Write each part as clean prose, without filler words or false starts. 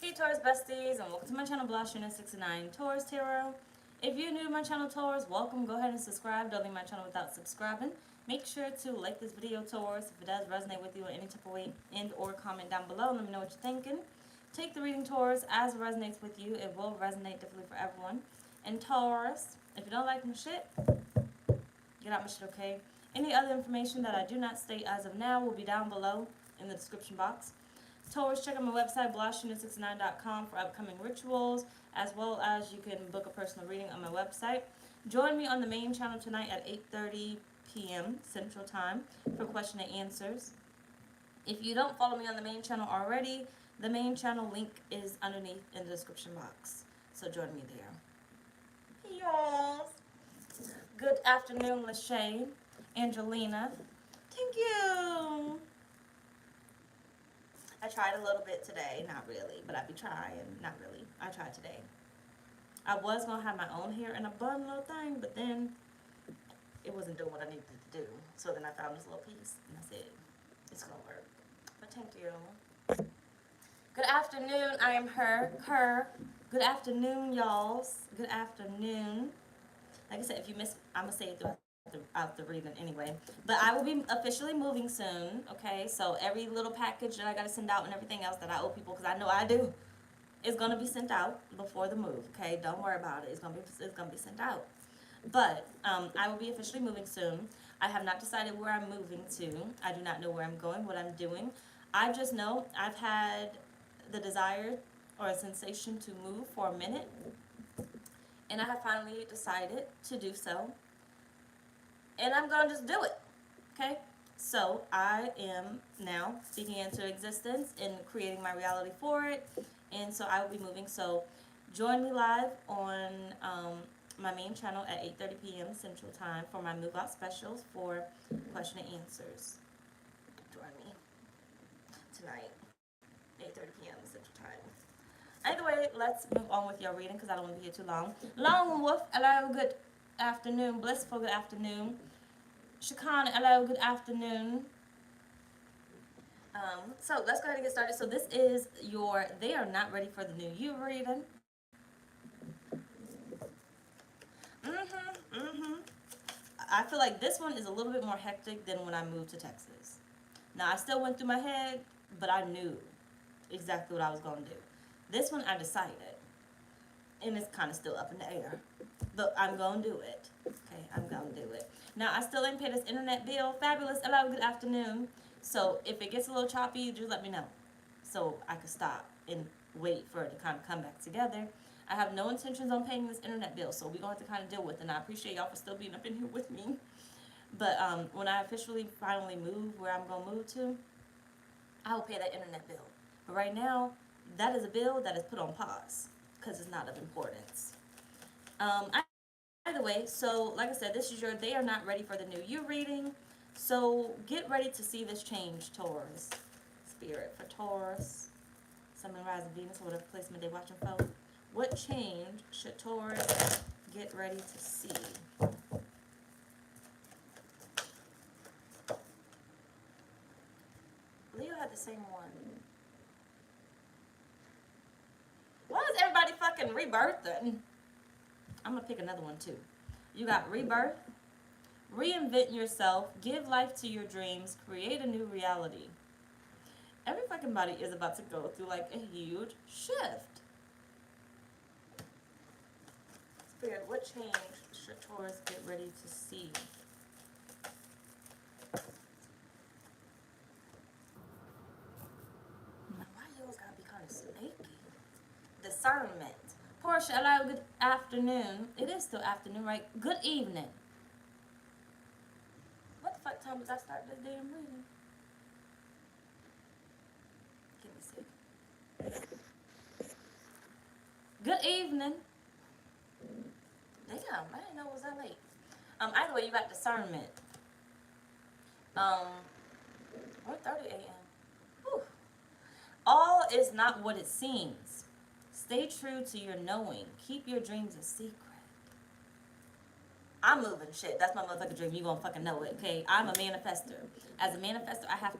Hey Taurus besties, and welcome to my channel blahscrystalsale Taurus Tarot. If you're new to my channel Taurus, welcome. Go ahead and subscribe. Don't leave my channel without subscribing. Make sure to like this video Taurus if it does resonate with you in any type of way, and or comment down below. Let me know what you're thinking. Take the reading Taurus as it resonates with you. It will resonate differently for everyone. And Taurus, if you don't like my shit, get out my shit, okay? Any other information that I do not state as of now will be down below in the description box. Taurus, check out my website, blahscrystalsale.com, for upcoming rituals, as well as you can book a personal reading on my website. Join me on the main channel tonight at 8:30 p.m. Central Time for question and answers. If you don't follow me on the main channel already, the main channel link is underneath in the description box. So join me there. Yes. Good afternoon, Lachey, Angelina. Thank you. I tried a little bit today, not really, but I be trying, not really. I tried today. I was gonna have my own hair in a bun little thing, but then it wasn't doing what I needed to do. So then I found this little piece, and I said, it's gonna work. But thank you. Good afternoon, I am her. Good afternoon, y'alls. Good afternoon. Like I said, if you miss, I'm gonna say it throughout the reading anyway. But I will be officially moving soon, okay? So every little package that I gotta send out and everything else that I owe people, because I know I do, is gonna be sent out before the move, okay? Don't worry about it. It's gonna be sent out. But I will be officially moving soon. I have not decided where I'm moving to. I do not know where I'm going, what I'm doing. I just know I've had the desire or a sensation to move for a minute, and I have finally decided to do so. And I'm going to just do it, okay? So I am now speaking into existence and creating my reality for it. And so I will be moving. So join me live on my main channel at 8:30 p.m. Central Time for my move out specials for question and answers. Join me tonight, 8:30 p.m. Central Time. Either way, let's move on with your reading because I don't want to be here too long. Lone Wolf, hello, good afternoon. Blissful, good afternoon. Shakana, hello, good afternoon. So let's go ahead and get started. So this is your They Are Not Ready for the New You reading. I feel like this one is a little bit more hectic than when I moved to Texas. Now, I still went through my head, but I knew exactly what I was going to do. This one, I decided. And it's kind of still up in the air. But I'm going to do it. Okay, I'm going to do it. Now, I still ain't paid this internet bill. Fabulous. Hello, good afternoon. So, if it gets a little choppy, just let me know. So, I can stop and wait for it to kind of come back together. I have no intentions on paying this internet bill. So, we're going to have to kind of deal with it. And I appreciate y'all for still being up in here with me. But when I officially finally move where I'm going to move to, I will pay that internet bill. But right now, that is a bill that is put on pause because it's not of importance. Either way, so like I said, this is your They Are Not Ready for the New You reading. So get ready to see this change, Taurus. Spirit for Taurus, Sun, Moon, Rising, Venus, whatever placement they're watching for. What change should Taurus get ready to see? Leo had the same one. Why is everybody fucking rebirthing? I'm going to pick another one too. You got rebirth, reinvent yourself, give life to your dreams, create a new reality. Every fucking body is about to go through like a huge shift. Spirit, what change should Taurus get ready to see? Why you always gotta be kind of snaky? Discernment. Portia, hello, good afternoon. It is still afternoon, right? Good evening. What the fuck time does I start this damn reading? Give me a sec. Good evening. Damn, I didn't know it was that late. Either way, you got discernment. 1:30 a.m. Whew. All is not what it seems. Stay true to your knowing. Keep your dreams a secret. I'm moving shit. That's my motherfucking dream. You gonna fucking know it, okay? I'm a manifester. As a manifester, I have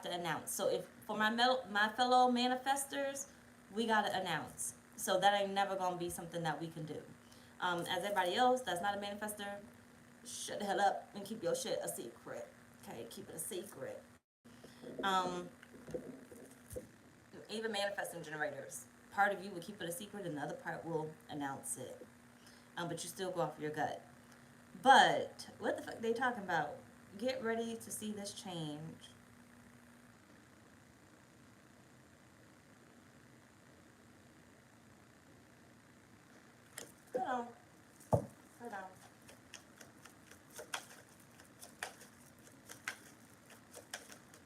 to announce. So if for my fellow manifestors, we gotta announce. So that ain't never gonna be something that we can do. As everybody else that's not a manifester, shut the hell up and keep your shit a secret. Okay, keep it a secret. Um, Even manifesting generators, part of you will keep it a secret, and the other part will announce it. But you still go off your gut. But what the fuck they talking about? Get ready to see this change. Hold on. Hold on.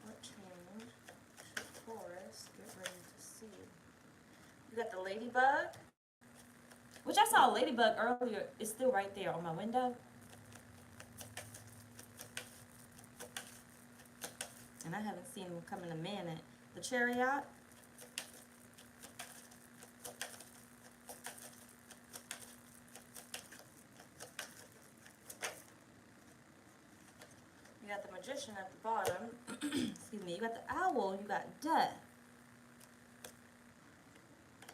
What change should Taurus get ready to see? You got the ladybug, which I saw a ladybug earlier. It's still right there on my window. And I haven't seen him come in a minute. The chariot. You got the magician at the bottom. Excuse me. You got the owl. You got death.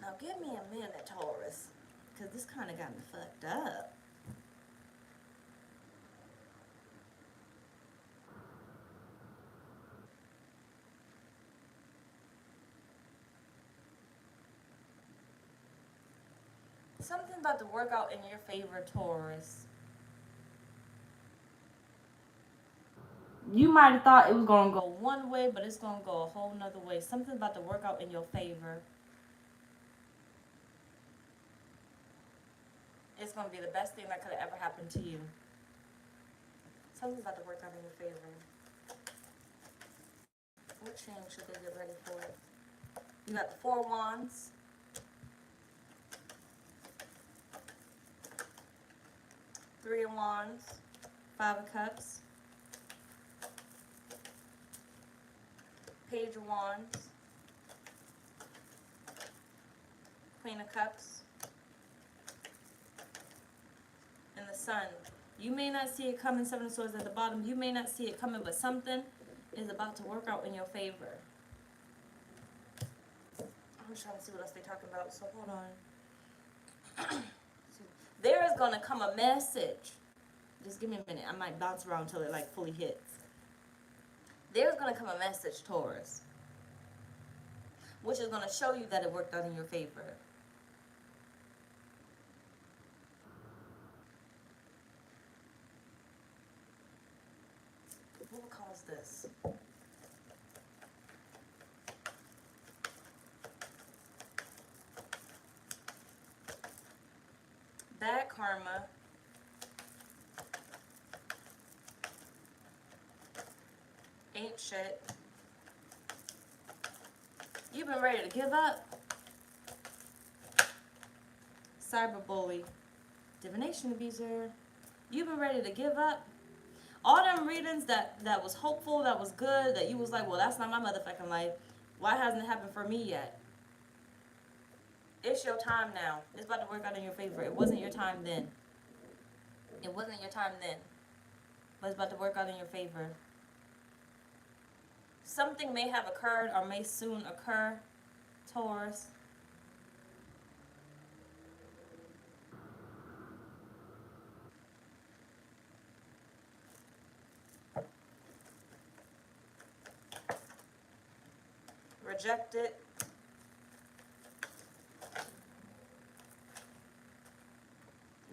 Now give me a minute, Taurus, because this kind of got me fucked up. Something about to work out in your favor, Taurus. You might have thought it was going to go one way, but it's going to go a whole nother way. Something about to work out in your favor. It's going to be the best thing that could have ever happened to you. Something's about to work out in your favor. What change should they get ready for? You got the 4 wands. Three of Wands, 5 of Cups, Page of Wands, Queen of Cups, and the Sun. You may not see it coming, 7 of Swords at the bottom. You may not see it coming, but something is about to work out in your favor. I'm just trying to see what else they're talking about, so hold on. There is going to come a message. Just give me a minute. I might bounce around until it like fully hits. There's going to come a message, Taurus, which is going to show you that it worked out in your favor. What will cause this? Bad karma. Ain't shit. You've been ready to give up. Cyberbully. Divination abuser. You've been ready to give up. All them readings that was hopeful, that was good, that you was like, well, that's not my motherfucking life. Why hasn't it happened for me yet? It's your time now. It's about to work out in your favor. It wasn't your time then. It wasn't your time then. But it's about to work out in your favor. Something may have occurred or may soon occur, Taurus. Reject it.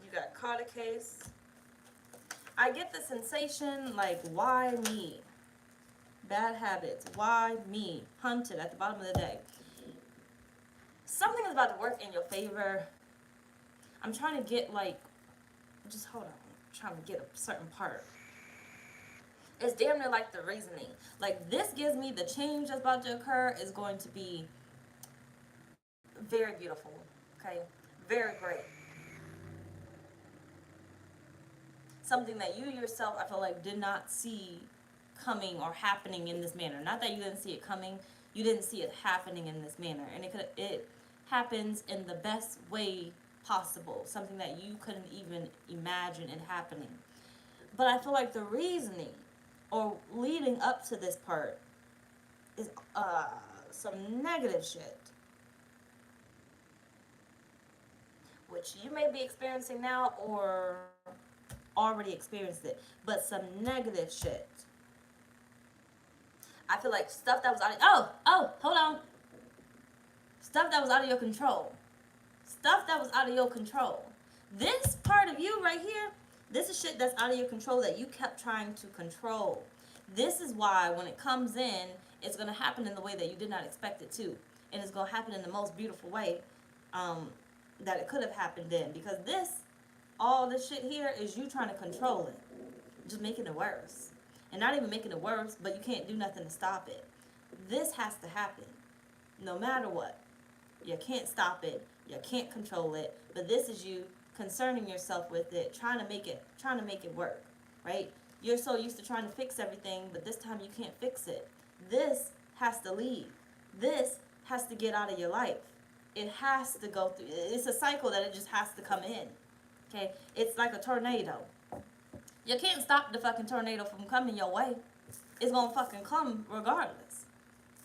You got caught a case. I get the sensation like, why me? Bad habits. Why me? Hunted at the bottom of the deck. Something is about to work in your favor. I'm trying to get like, just hold on. I'm trying to get a certain part. It's damn near like the reasoning. Like this gives me the change that's about to occur is going to be very beautiful. Okay? Very great. Something that you yourself, I feel like, did not see coming or happening in this manner. Not that you didn't see it coming, you didn't see it happening in this manner. And it happens in the best way possible. Something that you couldn't even imagine it happening. But I feel like the reasoning or leading up to this part is some negative shit. which you may be experiencing now or already experienced it, but some negative shit. I feel like stuff that was out of, hold on. Stuff that was out of your control. Stuff that was out of your control. This part of you right here, this is shit that's out of your control that you kept trying to control. This is why when it comes in, it's going to happen in the way that you did not expect it to. And it's going to happen in the most beautiful way that it could have happened in. Because all this shit here is you trying to control it. Just making it worse. And not even making it worse, but you can't do nothing to stop it. This has to happen. No matter what. You can't stop it. You can't control it. But this is you concerning yourself with it, trying to make it work, right? You're so used to trying to fix everything, but this time you can't fix it. This has to leave. This has to get out of your life. It has to go through. It's a cycle that it just has to come in. Okay? It's like a tornado. You can't stop the fucking tornado from coming your way. It's gonna fucking come regardless.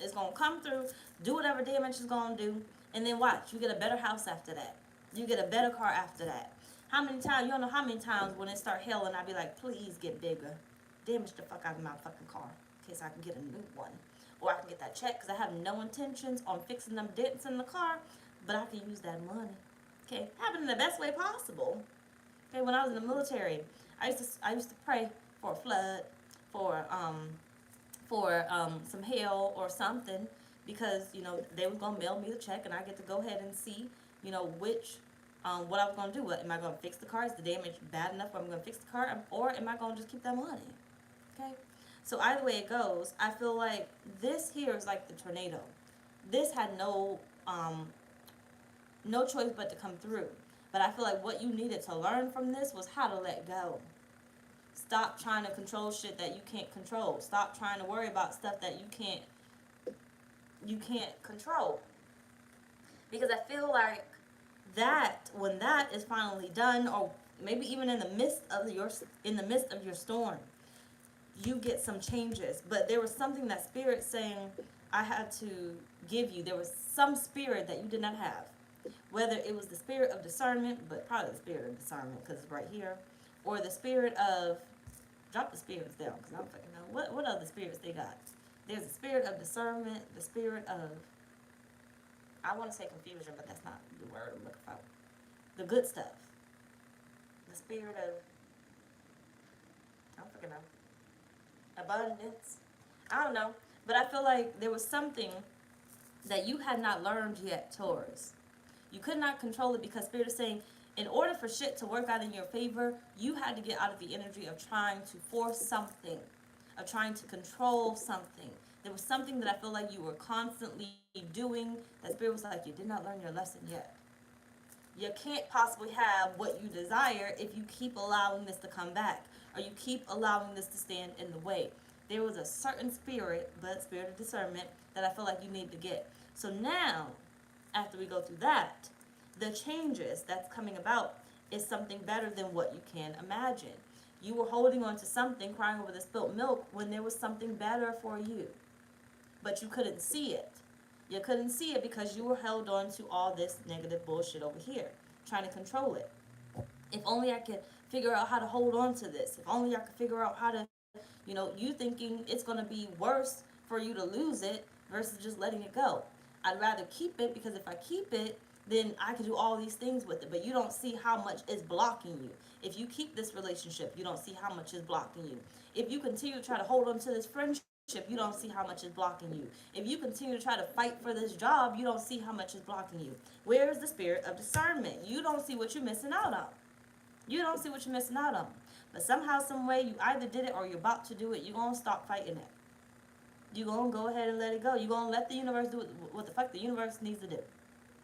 It's gonna come through, do whatever damage it's gonna do, and then watch. You get a better house after that. You get a better car after that. How many times, you don't know how many times when it start hailing, I'd be like, please get bigger. Damage the fuck out of my fucking car in case I can get a new one. Or I can get that check because I have no intentions on fixing them dents in the car, but I can use that money. Okay, happen in the best way possible. Okay, when I was in the military, I used to pray for a flood, for some hail or something, because they was gonna mail me the check and I get to go ahead and see which what I was gonna do. Am I gonna fix the car? Is the damage bad enough where I'm gonna fix the car, or am I gonna just keep that money? Okay, so either way it goes, I feel like this here is like the tornado. This had no choice but to come through. But I feel like what you needed to learn from this was how to let go. Stop trying to control shit that you can't control. Stop trying to worry about stuff that you can't control. Because I feel like that when that is finally done, or maybe even in the midst of your storm, you get some changes. But there was something that spirit saying I had to give you. There was some spirit that you did not have. Whether it was the spirit of discernment, but probably the spirit of discernment because it's right here, or the spirit of, drop the spirits down because I don't fucking know. What other spirits they got? There's the spirit of discernment, the spirit of, I want to say confusion, but that's not the word I'm looking for. The good stuff. The spirit of, I don't fucking know. Abundance. I don't know. But I feel like there was something that you had not learned yet, Taurus. You could not control it because Spirit is saying, in order for shit to work out in your favor, you had to get out of the energy of trying to force something, of trying to control something. There was something that I feel like you were constantly doing that Spirit was like, you did not learn your lesson yet. You can't possibly have what you desire if you keep allowing this to come back, or you keep allowing this to stand in the way. There was a certain spirit, but spirit of discernment, that I feel like you need to get. So now, after we go through that, the changes that's coming about is something better than what you can imagine. You were holding on to something, crying over the spilt milk, when there was something better for you. But you couldn't see it. You couldn't see it because you were held on to all this negative bullshit over here, trying to control it. If only I could figure out how to hold on to this. If only I could figure out how to, you thinking it's going to be worse for you to lose it versus just letting it go. I'd rather keep it because if I keep it, then I can do all these things with it. But you don't see how much is blocking you. If you keep this relationship, you don't see how much is blocking you. If you continue to try to hold on to this friendship, you don't see how much is blocking you. If you continue to try to fight for this job, you don't see how much is blocking you. Where is the spirit of discernment? You don't see what you're missing out on. You don't see what you're missing out on. But somehow, some way, you either did it or you're about to do it. You're going to stop fighting it. You're going to go ahead and let it go. You're going to let the universe do what the fuck the universe needs to do.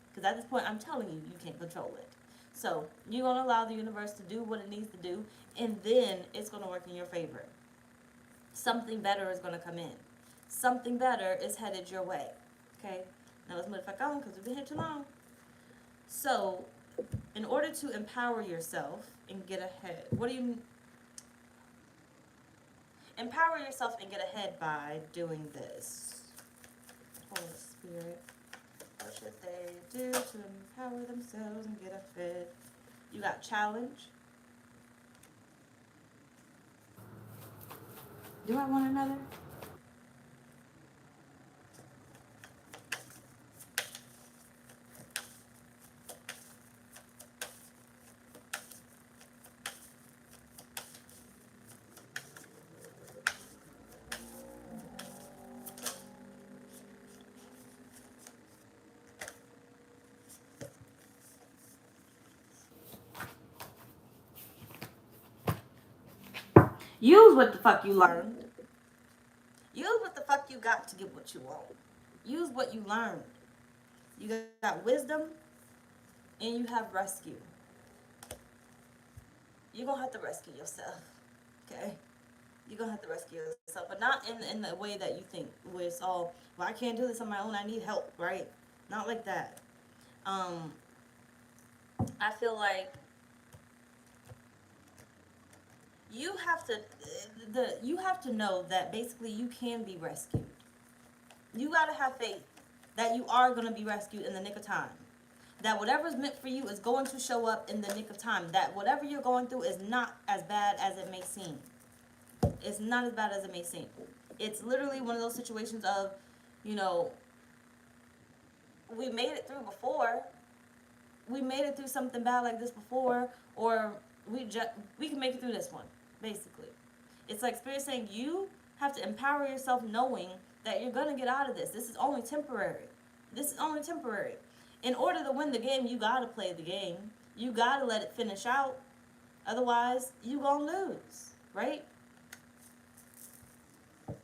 Because at this point, I'm telling you, you can't control it. So you're going to allow the universe to do what it needs to do, and then it's going to work in your favor. Something better is going to come in. Something better is headed your way. Okay? Now let's move the fuck on because we've been here too long. So, in order to empower yourself and get ahead, empower yourself and get ahead by doing this. Holy Spirit, what should they do? to empower themselves and get ahead. You got challenge. Do I want another? Use what the fuck you learned. Use what the fuck you got to get what you want. Use what you learned. You got wisdom and you have rescue. You're going to have to rescue yourself. Okay? You're going to have to rescue yourself. But not in the way that you think. Where it's all, well, I can't do this on my own. I need help. Right? Not like that. I feel like you have to know that basically you can be rescued. You got to have faith that you are going to be rescued in the nick of time. That whatever's meant for you is going to show up in the nick of time. That whatever you're going through is not as bad as it may seem. It's not as bad as it may seem. It's literally one of those situations of, you know, we made it through before. We made it through something bad like this before, or we can make it through this one. Basically, it's like Spirit saying you have to empower yourself knowing that you're going to get out of this. This is only temporary. This is only temporary. In order to win the game, you got to play the game. You got to let it finish out. Otherwise, you going to lose, right? You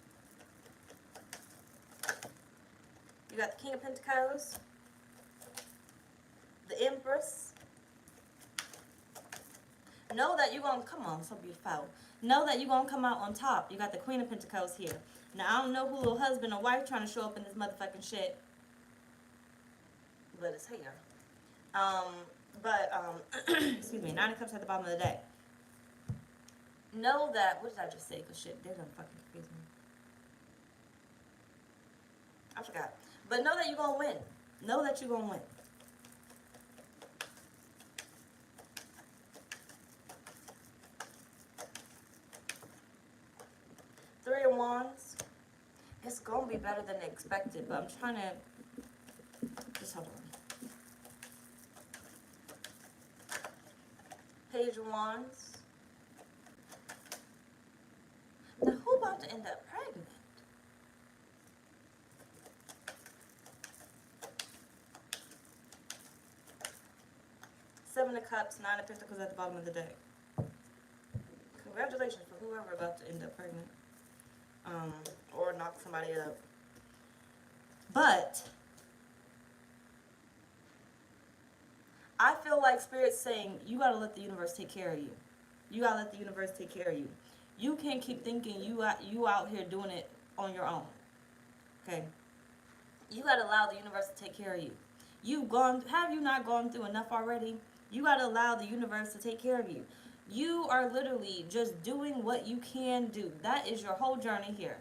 got the King of Pentacles, the Empress. Know that you're going to, come on, so beautiful. Know that you're going to come out on top. You got the Queen of Pentacles here. Now, I don't know who little husband or wife trying to show up in this motherfucking shit. But it's here. Excuse me, 9 of Cups at the bottom of the deck. Know that, what did I just say? Because shit, they're going to fucking confuse me. I forgot. But know that you're going to win. Know that you're going to win. Three of Wands. It's going to be better than expected, but I'm trying to... Just hold on. Page of Wands. Now, who about to end up pregnant? Seven of Cups, 9 of Pentacles at the bottom of the deck. Congratulations for whoever about to end up pregnant. Or knock somebody up. But I feel like Spirit's saying you gotta let the universe take care of you. You gotta let the universe take care of you. You can't keep thinking you out here doing it on your own. Okay? You gotta allow the universe to take care of you. Have you not gone through enough already? You gotta allow the universe to take care of you. You are literally just doing what you can do. That is your whole journey here.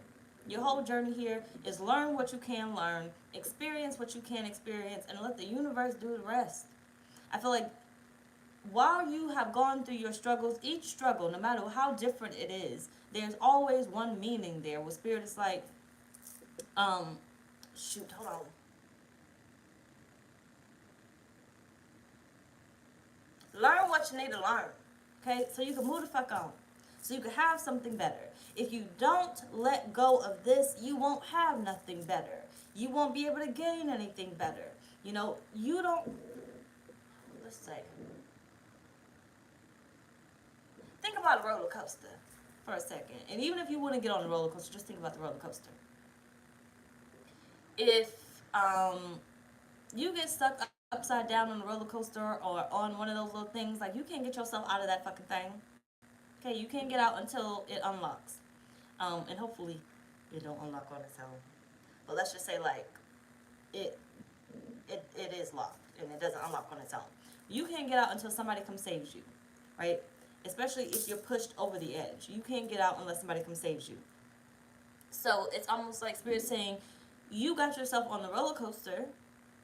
Your whole journey here is learn what you can learn, experience what you can experience, and let the universe do the rest. I feel like while you have gone through your struggles, each struggle, no matter how different it is, there's always one meaning there. Where Spirit is like, shoot, hold on. Learn what you need to learn. Okay, so you can move the fuck on. So you can have something better. If you don't let go of this, you won't have nothing better. You won't be able to gain anything better. You know, you don't, let's say, think about a roller coaster for a second. And even if you wouldn't get on the roller coaster, just think about the roller coaster. If you get stuck upside down on the roller coaster or on one of those little things, like, you can't get yourself out of that fucking thing. Okay, you can't get out until it unlocks. And hopefully it don't unlock on its own. But let's just say, like, it is locked and it doesn't unlock on its own. You can't get out until somebody comes saves you, right? Especially if you're pushed over the edge. You can't get out unless somebody comes saves you. So it's almost like Spirit saying, you got yourself on the roller coaster,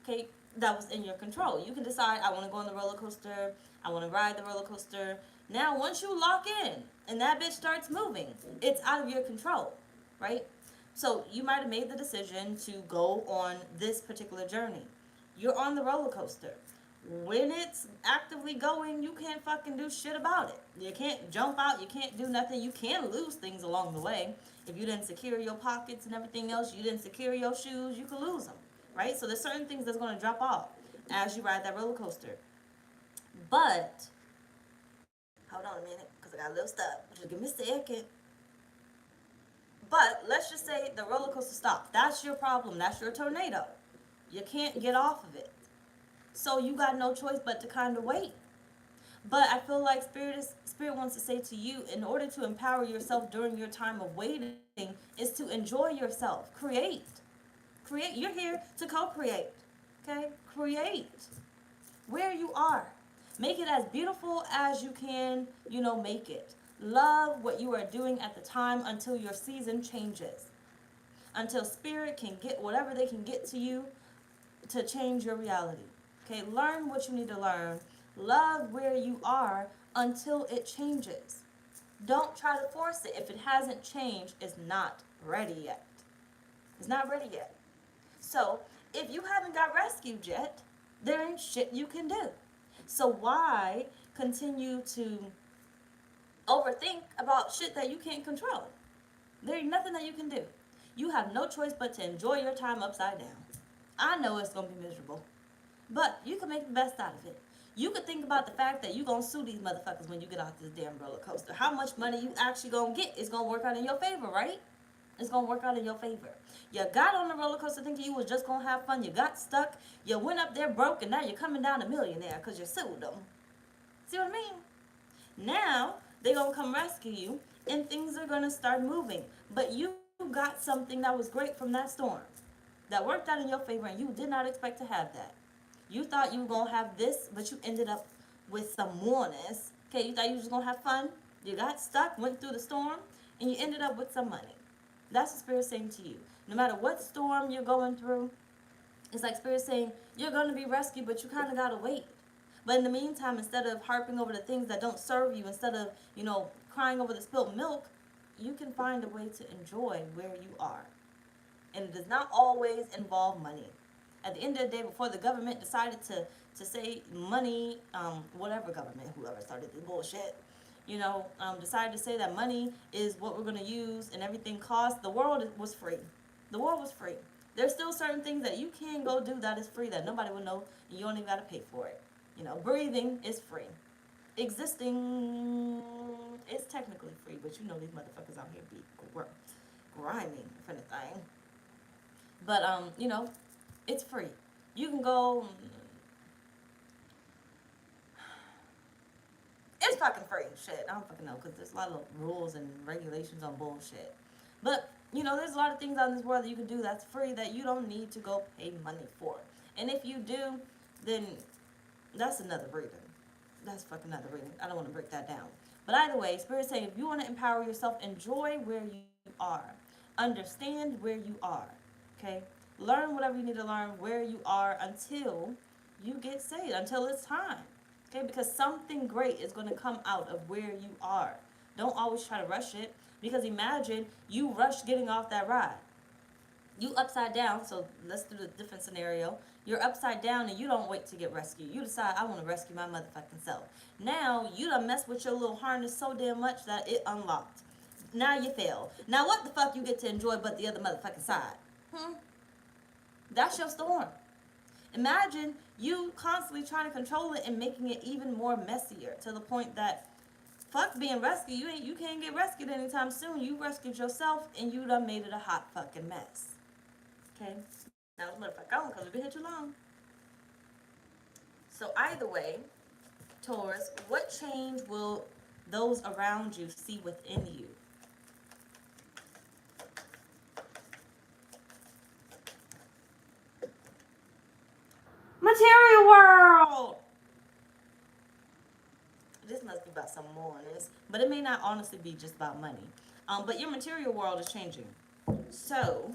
okay? that was in your control. You can decide, I want to go on the roller coaster, I want to ride the roller coaster. Now, once you lock in and that bitch starts moving, it's out of your control, right? So you might have made the decision to go on this particular journey. You're on the roller coaster. When it's actively going, you can't fucking do shit about it. You can't jump out, you can't do nothing. You can lose things along the way. If you didn't secure your pockets and everything else, you didn't secure your shoes, you could lose them, right? So there's certain things that's going to drop off as you ride that roller coaster. But, hold on a minute, because I got a little stuff. Just give me a second. But let's just say the roller coaster stopped. That's your problem. That's your tornado. You can't get off of it. So you got no choice but to kind of wait. But I feel like Spirit wants to say to you, in order to empower yourself during your time of waiting, is to enjoy yourself. Create. You're here to co-create. Okay? Create. Where you are. Make it as beautiful as you can, make it. Love what you are doing at the time until your season changes. Until Spirit can get whatever they can get to you to change your reality. Okay, learn what you need to learn. Love where you are until it changes. Don't try to force it. If it hasn't changed, it's not ready yet. It's not ready yet. So, if you haven't got rescued yet, there ain't shit you can do. So why continue to overthink about shit that you can't control? There ain't nothing that you can do. You have no choice but to enjoy your time upside down. I know it's going to be miserable, but you can make the best out of it. You could think about the fact that you're going to sue these motherfuckers when you get off this damn roller coaster. How much money you actually going to get is going to work out in your favor, right? It's going to work out in your favor. You got on the roller coaster thinking you was just going to have fun. You got stuck. You went up there broke, and now you're coming down a millionaire because you sued them. See what I mean? Now, they're going to come rescue you, and things are going to start moving. But you got something that was great from that storm that worked out in your favor, and you did not expect to have that. You thought you were going to have this, but you ended up with some moreness. Okay, you thought you were just going to have fun. You got stuck, went through the storm, and you ended up with some money. That's what Spirit's saying to you. No matter what storm you're going through, it's like Spirit saying, you're going to be rescued, but you kind of got to wait. But in the meantime, instead of harping over the things that don't serve you, instead of, crying over the spilled milk, you can find a way to enjoy where you are. And it does not always involve money. At the end of the day, before the government decided to say money, whatever government, whoever started this bullshit, decided to say that money is what we're going to use and everything costs, the world was free. The world was free. There's still certain things that you can go do that is free that nobody will know, and you don't even got to pay for it. Breathing is free. Existing is technically free, but these motherfuckers out here be grimy for the thing. But, it's free. You can go. It's fucking free. Shit, I don't fucking know, because there's a lot of rules and regulations on bullshit. But, there's a lot of things out in this world that you can do that's free that you don't need to go pay money for. And if you do, then that's another reading. That's fucking another reading. I don't want to break that down. But either way, Spirit's saying, if you want to empower yourself, enjoy where you are. Understand where you are. Okay? Learn whatever you need to learn where you are until you get saved, until it's time. Okay? Because something great is going to come out of where you are. Don't always try to rush it. Because imagine you rush getting off that ride. You upside down, so let's do the different scenario. You're upside down and you don't wait to get rescued. You decide, I want to rescue my motherfucking self. Now, you done messed with your little harness so damn much that it unlocked. Now you fail. Now what the fuck you get to enjoy but the other motherfucking side? That's your storm. Imagine you constantly trying to control it and making it even more messier to the point that fuck being rescued. You can't get rescued anytime soon. You rescued yourself and you done made it a hot fucking mess. Okay? Now let's motherfucker on because we've been here too long. So either way, Taurus, what change will those around you see within you? Material world! This must be about some more on this, but it may not honestly be just about money. But your material world is changing. So,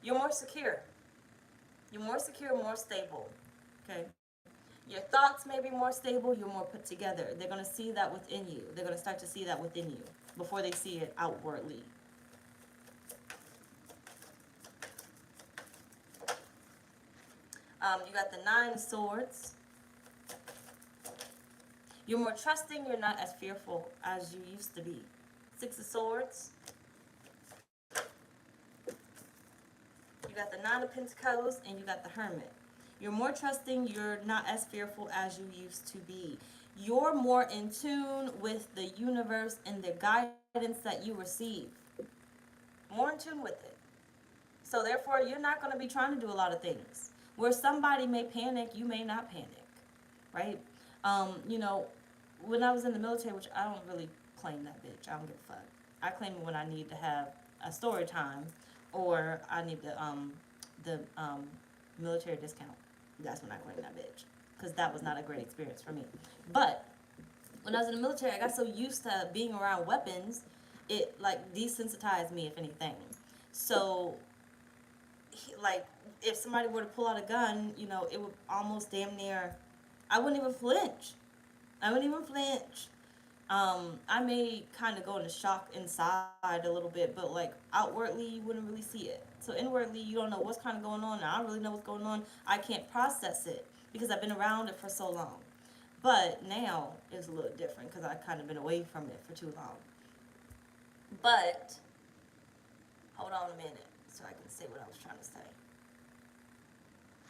you're more secure. You're more secure, more stable. Okay? Your thoughts may be more stable, you're more put together. They're going to see that within you. They're going to start to see that within you before they see it outwardly. You got the 9 of Swords. You're more trusting, you're not as fearful as you used to be. 6 of Swords. You got the 9 of Pentacles, and you got the Hermit. You're more trusting, you're not as fearful as you used to be. You're more in tune with the universe and the guidance that you receive. More in tune with it. So therefore, you're not going to be trying to do a lot of things. Where somebody may panic, you may not panic, right? You know, when I was in the military, which I don't really claim that bitch. I don't give a fuck. I claim it when I need to have a story time, or I need the military discount. That's when I claim that bitch, because that was not a great experience for me. But when I was in the military, I got so used to being around weapons, it like desensitized me, if anything. So, like, if somebody were to pull out a gun, you know, it would almost damn near, I wouldn't even flinch. I may kind of go into shock inside a little bit, but like outwardly, you wouldn't really see it. So inwardly, you don't know what's kind of going on. I don't really know what's going on. I can't process it because I've been around it for so long. But now it's a little different because I've kind of been away from it for too long. But hold on a minute so I can say what I was trying to say.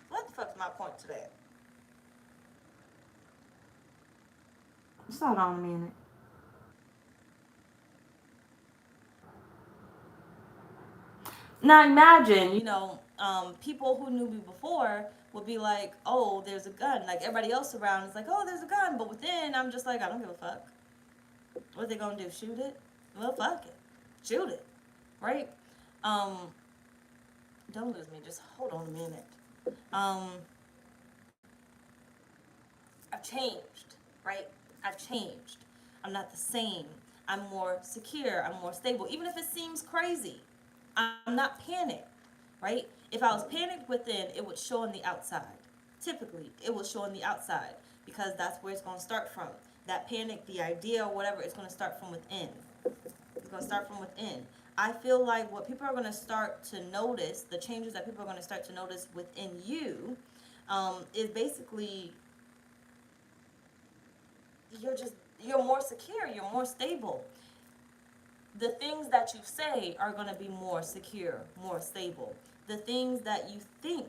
What the fuck's my point to that? Just hold on a minute. Now imagine, you know, people who knew me before would be like, oh, there's a gun. Like everybody else around is like, oh, there's a gun. But within, I'm just like, I don't give a fuck. What they gonna do? Shoot it? Well, fuck it. Shoot it. Right? Don't lose me. Just hold on a minute. I've changed, right? I've changed. I'm not the same. I'm more secure. I'm more stable. Even if it seems crazy, I'm not panicked, right? If I was panicked within, it would show on the outside. Typically, it will show on the outside because that's where it's going to start from. That panic, the idea, or whatever, it's going to start from within. It's going to start from within. I feel like what people are going to start to notice, the changes that people are going to start to notice within you, is basically you're more secure, you're more stable. The things that you say are going to be more secure, more stable. The things that you think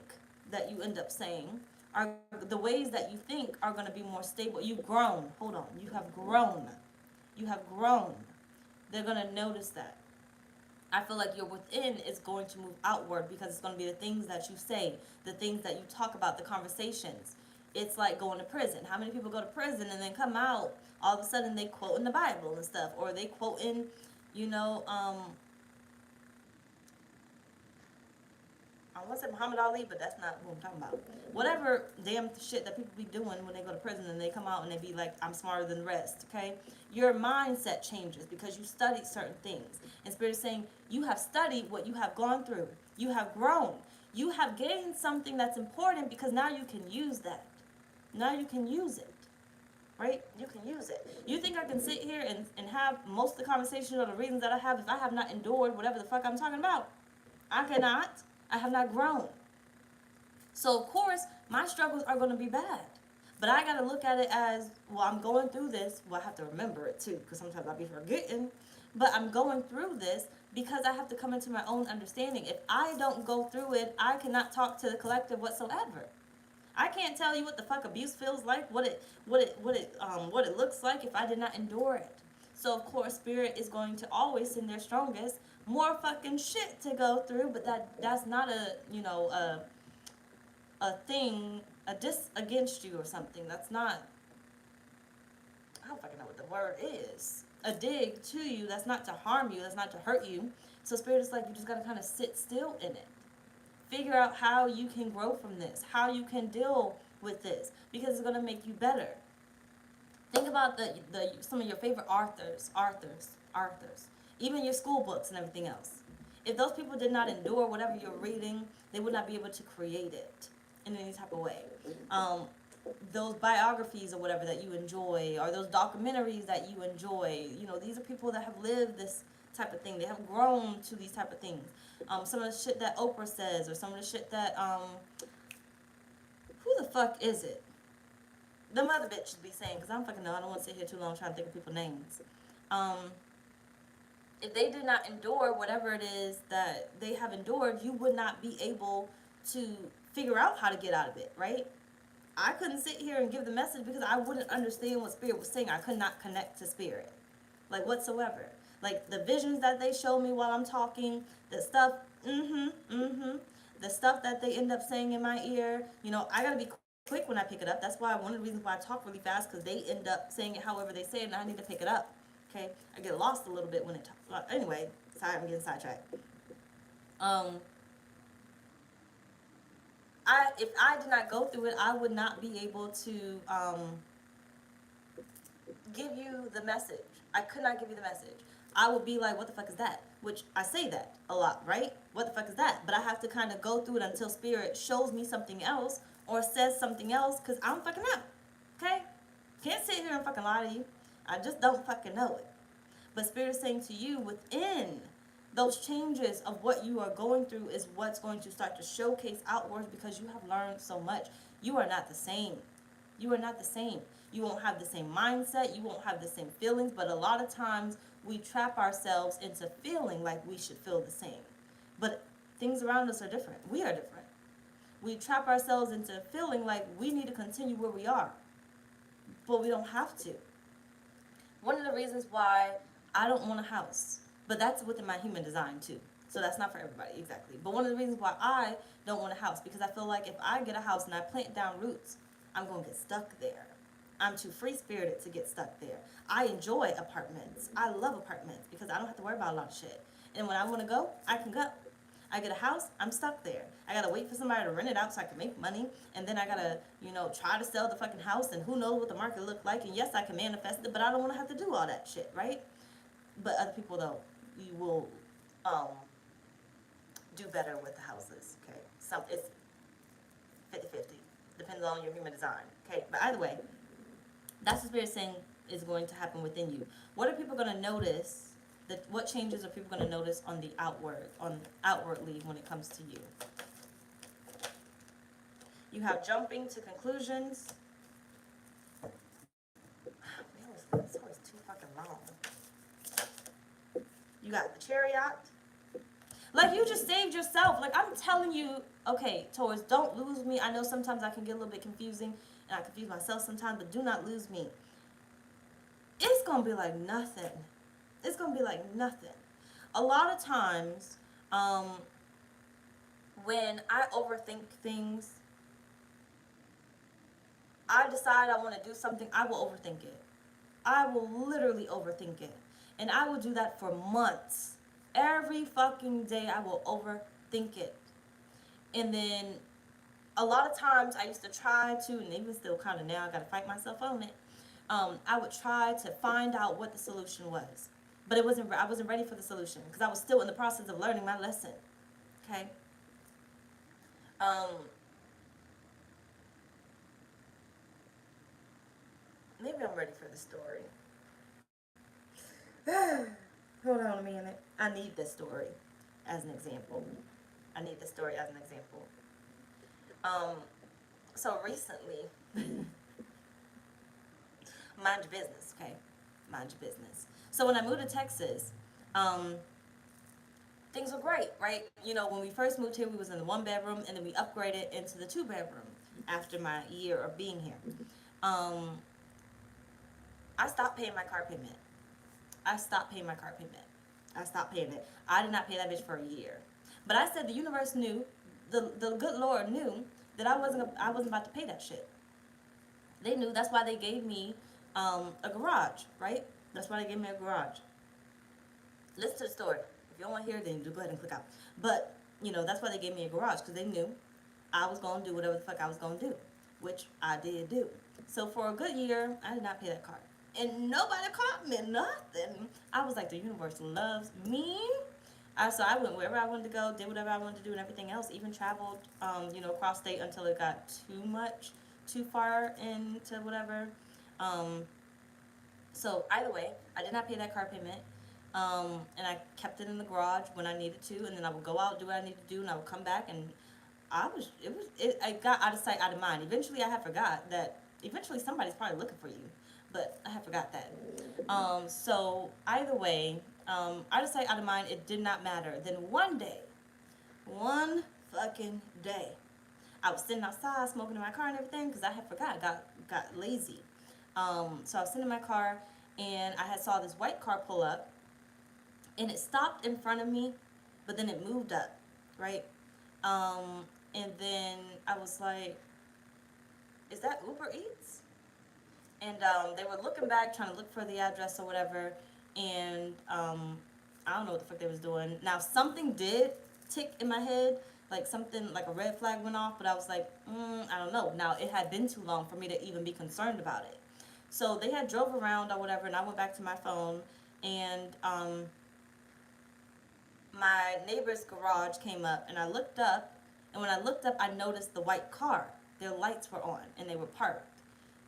that you end up saying are the ways that you think are going to be more stable. You've grown. Hold on. You have grown. You have grown. They're going to notice that. I feel like your within is going to move outward because it's going to be the things that you say, the things that you talk about, the conversations. It's like going to prison. How many people go to prison and then come out, all of a sudden they quote in the Bible and stuff, or they quote in, you know, I want to say Muhammad Ali, but that's not what I'm talking about. Whatever damn shit that people be doing when they go to prison and they come out and they be like, I'm smarter than the rest, okay? Your mindset changes because you studied certain things. And Spirit is saying, you have studied what you have gone through. You have grown. You have gained something that's important because now you can use that. Now you can use it. Right? You can use it. You think I can sit here and have most of the conversation or the reasons that I have if I have not endured whatever the fuck I'm talking about? I cannot. I have not grown. So, of course, my struggles are going to be bad. But I got to look at it as, well, I'm going through this. Well, I have to remember it, too, because sometimes I'll be forgetting. But I'm going through this because I have to come into my own understanding. If I don't go through it, I cannot talk to the collective whatsoever. I can't tell you what the fuck abuse feels like, what it looks like if I did not endure it. So of course, Spirit is going to always send their strongest, more fucking shit to go through, but that's not a thing, a diss against you or something. That's not, I don't fucking know what the word is. A dig to you. That's not to harm you. That's not to hurt you. So Spirit is like, you just gotta kind of sit still in it. Figure out how you can grow from this, how you can deal with this, because it's going to make you better. Think about some of your favorite authors, even your school books and everything else. If those people did not endure whatever you're reading, they would not be able to create it in any type of way. Those biographies or whatever that you enjoy, or those documentaries that you enjoy, you know, these are people that have lived this type of thing. They have grown to these type of things. Some of the shit that Oprah says, or some of the shit that who the fuck is it? The mother bitch should be saying, because I don't fucking know. I don't want to sit here too long trying to think of people's names. If they did not endure whatever it is that they have endured, you would not be able to figure out how to get out of it, right? I couldn't sit here and give the message because I wouldn't understand what Spirit was saying. I could not connect to Spirit, like whatsoever. Like the visions that they show me while I'm talking, the stuff, the stuff that they end up saying in my ear, you know, I gotta be quick when I pick it up. That's why one of the reasons why I talk really fast, because they end up saying it however they say it, and I need to pick it up. Okay, I get lost a little bit when it talks. Anyway, sorry, I'm getting sidetracked. If I did not go through it, I would not be able to give you the message. I could not give you the message. I would be like, what the fuck is that? Which I say that a lot, right? What the fuck is that? But I have to kind of go through it until Spirit shows me something else or says something else, because I'm fucking out. Okay? Can't sit here and fucking lie to you. I just don't fucking know it. But Spirit is saying to you, within those changes of what you are going through is what's going to start to showcase outwards, because you have learned so much. You are not the same. You are not the same. You won't have the same mindset. You won't have the same feelings. But a lot of times we trap ourselves into feeling like we should feel the same. But things around us are different. We are different. We trap ourselves into feeling like we need to continue where we are. But we don't have to. One of the reasons why I don't want a house, but that's within my human design too. So that's not for everybody, exactly. But one of the reasons why I don't want a house, because I feel like if I get a house and I plant down roots, I'm going to get stuck there. I'm too free-spirited to get stuck there. I enjoy apartments. I love apartments because I don't have to worry about a lot of shit. And when I want to go, I can go. I get a house, I'm stuck there. I got to wait for somebody to rent it out so I can make money. And then I got to, you know, try to sell the fucking house. And who knows what the market look like. And yes, I can manifest it, but I don't want to have to do all that shit, right? But other people, though, you will do better with the houses, okay? So it's 50-50. Depends on your human design, okay? But either way, that's what Spirit saying is going to happen within you. What are people going to notice? What changes are people going to notice on the outwardly when it comes to you? You have jumping to conclusions. This one is too fucking long. You got the Chariot. Like, you just saved yourself. Like, I'm telling you, okay, Taurus, don't lose me. I know sometimes I can get a little bit confusing, and I confuse myself sometimes, but do not lose me. It's going to be like nothing. It's going to be like nothing. A lot of times, when I overthink things, I decide I want to do something, I will overthink it. I will literally overthink it. And I will do that for months. Every fucking day I will overthink it. And then a lot of times I used to try to, and even still kind of now, I got to fight myself on it. I would try to find out what the solution was. But I wasn't ready for the solution because I was still in the process of learning my lesson. Okay? Maybe I'm ready for the story. Hold on a minute. I need this story as an example. So recently, mind your business, okay? Mind your business. So when I moved to Texas, things were great, right? You know, when we first moved here, we was in the 1-bedroom, and then we upgraded into the 2-bedroom after my year of being here. I stopped paying my car payment. I stopped paying it. I did not pay that bitch for a year. But I said the universe knew, the good Lord knew that I wasn't about to pay that shit. They knew. That's why they gave me a garage, right? That's why they gave me a garage. Listen to the story. If you don't want to hear it, then go ahead and click out. But, you know, that's why they gave me a garage, because they knew I was going to do whatever the fuck I was going to do, which I did do. So for a good year, I did not pay that car. And nobody caught me, nothing. I was like, the universe loves me. So I went wherever I wanted to go, did whatever I wanted to do, and everything else. Even traveled, across state until it got too far into whatever. Um, so either way, I did not pay that car payment. And I kept it in the garage when I needed to, and then I would go out, do what I needed to do, and I would come back, and I got out of sight, out of mind. Eventually, I had forgot that. Eventually, somebody's probably looking for you, but I had forgot that. So either way, out of sight, out of mind. It did not matter. Then one fucking day, I was sitting outside smoking in my car and everything because I had forgot. Got lazy. So I was sitting in my car, and I had saw this white car pull up, and it stopped in front of me, but then it moved up, right? And then I was like, is that Uber Eats? And they were looking back, trying to look for the address or whatever, and I don't know what the fuck they was doing. Now, something did tick in my head, like something, like a red flag went off, but I was like, I don't know. Now, it had been too long for me to even be concerned about it. So they had drove around or whatever, and I went back to my phone, and my neighbor's garage came up, and I looked up, and when I looked up, I noticed the white car. Their lights were on, and they were parked.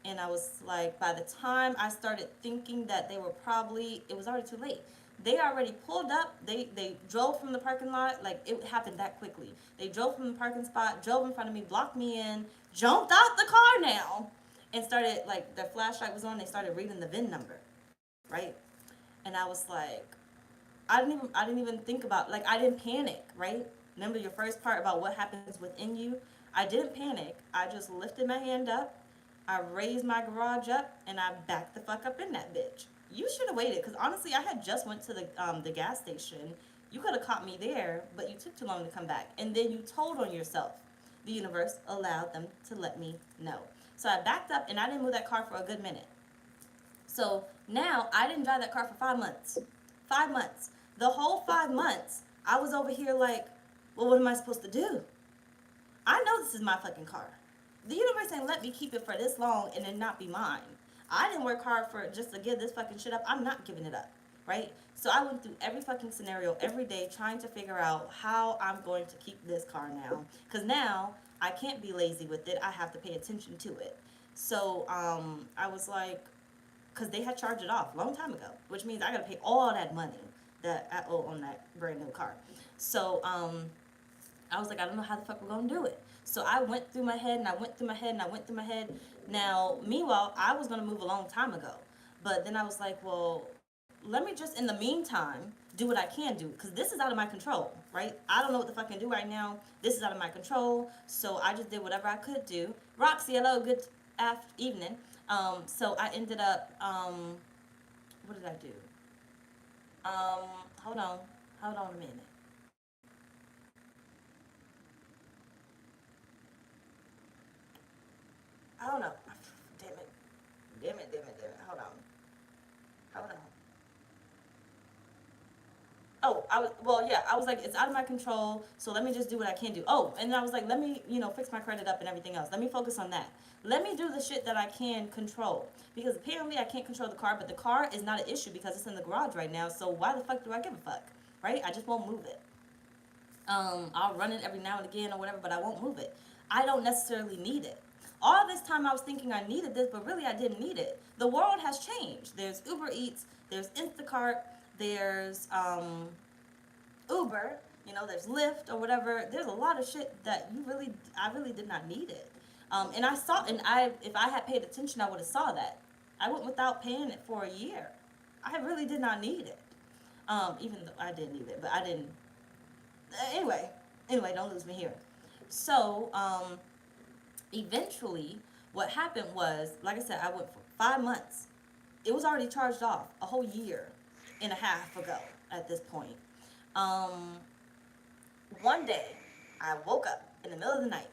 And I was like, by the time I started thinking that they were probably, it was already too late. They already pulled up. They drove from the parking lot. Like, it happened that quickly. They drove from the parking spot, drove in front of me, blocked me in, jumped out the car now, and started, like, their flashlight was on. They started reading the VIN number, right? And I was like, I didn't even think about, like, I didn't panic, right? Remember your first part about what happens within you? I didn't panic. I just lifted my hand up. I raised my garage up, and I backed the fuck up in that bitch. You should have waited, because honestly, I had just went to the gas station. You could have caught me there, but you took too long to come back. And then you told on yourself. The universe allowed them to let me know. So I backed up, and I didn't move that car for a good minute. So now I didn't drive that car for 5 months. 5 months. The whole 5 months, I was over here like, well, what am I supposed to do? I know this is my fucking car. The universe ain't let me keep it for this long and it not be mine. I didn't work hard for just to give this fucking shit up. I'm not giving it up, right? So I went through every fucking scenario every day trying to figure out how I'm going to keep this car now. Because now I can't be lazy with it. I have to pay attention to it. So I was like, because they had charged it off a long time ago, which means I got to pay all that money that I owe on that brand new car. So I was like, I don't know how the fuck we're going to do it. So I went through my head, and I went through my head, and I went through my head. Now, meanwhile, I was going to move a long time ago. But then I was like, well, let me just, in the meantime, do what I can do. Because this is out of my control, right? I don't know what the fuck I can do right now. This is out of my control. So I just did whatever I could do. Roxy, hello, good evening. So I ended up, what did I do? Hold on a minute. I don't know. Damn it. Hold on. Oh, I was like, it's out of my control, so let me just do what I can do. Oh, and I was like, let me, fix my credit up and everything else. Let me focus on that. Let me do the shit that I can control. Because apparently I can't control the car, but the car is not an issue because it's in the garage right now, so why the fuck do I give a fuck? Right? I just won't move it. I'll run it every now and again or whatever, but I won't move it. I don't necessarily need it. All this time I was thinking I needed this, but really I didn't need it. The world has changed. There's Uber Eats, there's Instacart, there's Uber, there's Lyft or whatever. There's a lot of shit that I really did not need it. And I saw, if I had paid attention, I would have saw that. I went without paying it for a year. I really did not need it. Even though I did need it, but I didn't. Anyway, don't lose me here. So, eventually, what happened was, like I said, I went for 5 months. It was already charged off a whole year and a half ago at this point. One day, I woke up in the middle of the night,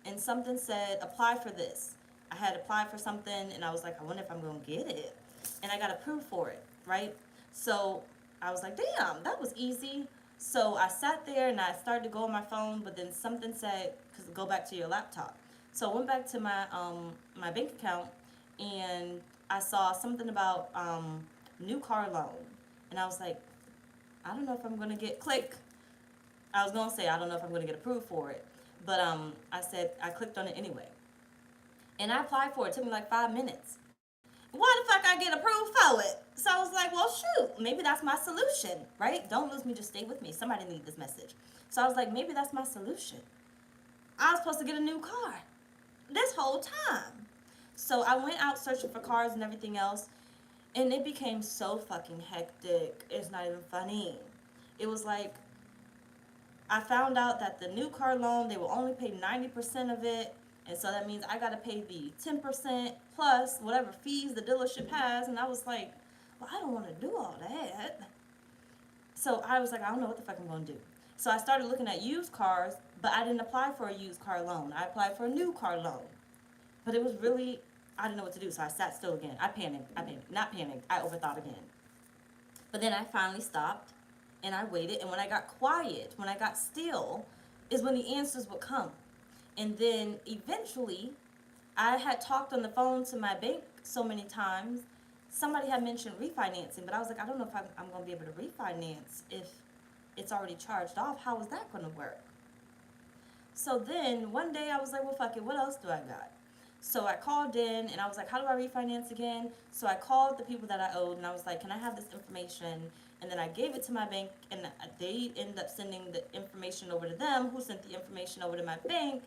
and something said, apply for this. I had applied for something, and I was like, I wonder if I'm going to get it. And I got approved for it, right? So I was like, damn, that was easy. So I sat there, and I started to go on my phone, but then something said, because go back to your laptop. So I went back to my my bank account, and I saw something about new car loan. And I was like, I don't know if I'm going to get click. I was going to say, I don't know if I'm going to get approved for it. But I said, I clicked on it anyway. And I applied for it. It took me like 5 minutes. Why the fuck I get approved for it? So I was like, well, shoot, maybe that's my solution, right? Don't lose me, just stay with me. Somebody need this message. So I was like, maybe that's my solution. I was supposed to get a new car this whole time. So I went out searching for cars and everything else, and it became so fucking hectic. It's not even funny. It was like, I found out that the new car loan, they will only pay 90% of it. And so that means I got to pay the 10% plus whatever fees the dealership has. And I was like, well, I don't want to do all that. So I was like, I don't know what the fuck I'm going to do. So I started looking at used cars, but I didn't apply for a used car loan. I applied for a new car loan. But it was really, I didn't know what to do. So I sat still again. I panicked. Not panicked. I overthought again. But then I finally stopped and I waited. And when I got quiet, when I got still, is when the answers would come. And then eventually, I had talked on the phone to my bank so many times. Somebody had mentioned refinancing, but I was like, I don't know if I'm going to be able to refinance if it's already charged off. How is that going to work? So then one day I was like, well, fuck it. What else do I got? So I called in and I was like, how do I refinance again? So I called the people that I owed and I was like, can I have this information? And then I gave it to my bank and they ended up sending the information over to them, who sent the information over to my bank.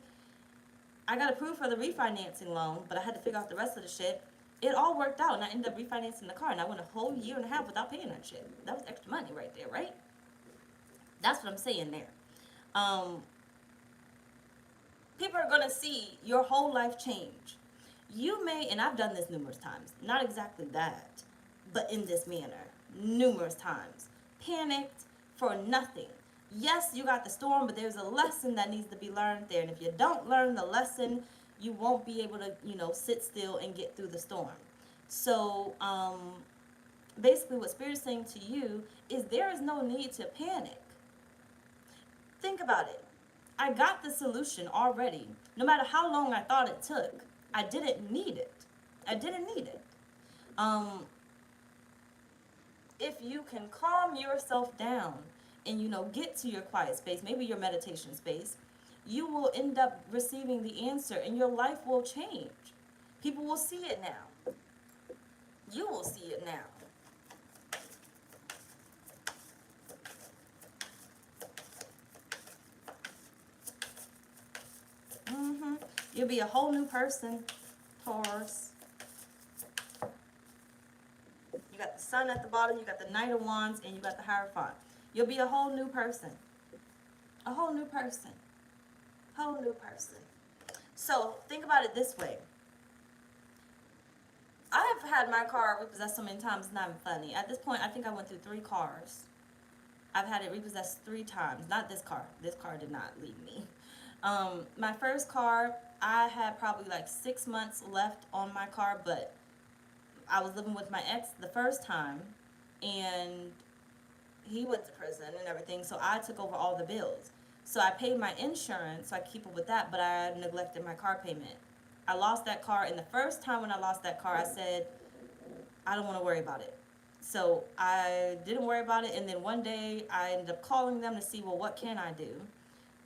I got approved for the refinancing loan, but I had to figure out the rest of the shit. It all worked out, and I ended up refinancing the car, and I went a whole year and a half without paying that shit. That was extra money right there, right? That's what I'm saying there. People are going to see your whole life change. You may, and I've done this numerous times, not exactly that, but in this manner, numerous times. Panicked for nothing. Yes, you got the storm, but there's a lesson that needs to be learned there. And if you don't learn the lesson, you won't be able to, sit still and get through the storm. So, basically what Spirit's saying to you is there is no need to panic. Think about it. I got the solution already. No matter how long I thought it took, I didn't need it. If you can calm yourself down and get to your quiet space, maybe your meditation space, you will end up receiving the answer and your life will change. People will see it now. You will see it now. You'll be a whole new person, Taurus. You got the sun at the bottom, you got the Knight of Wands, and you got the Hierophant. You'll be a whole new person. A whole new person. Whole new person. So, think about it this way. I have had my car repossessed so many times, it's not even funny. At this point, I think I went through 3 cars. I've had it repossessed 3 times. Not this car. This car did not leave me. My first car, I had probably like 6 months left on my car, but I was living with my ex the first time, and he went to prison and everything, so I took over all the bills. So I paid my insurance, so I keep up with that, but I neglected my car payment. I lost that car, and the first time when I lost that car, I said, I don't want to worry about it. So I didn't worry about it, and then one day I ended up calling them to see, well, what can I do?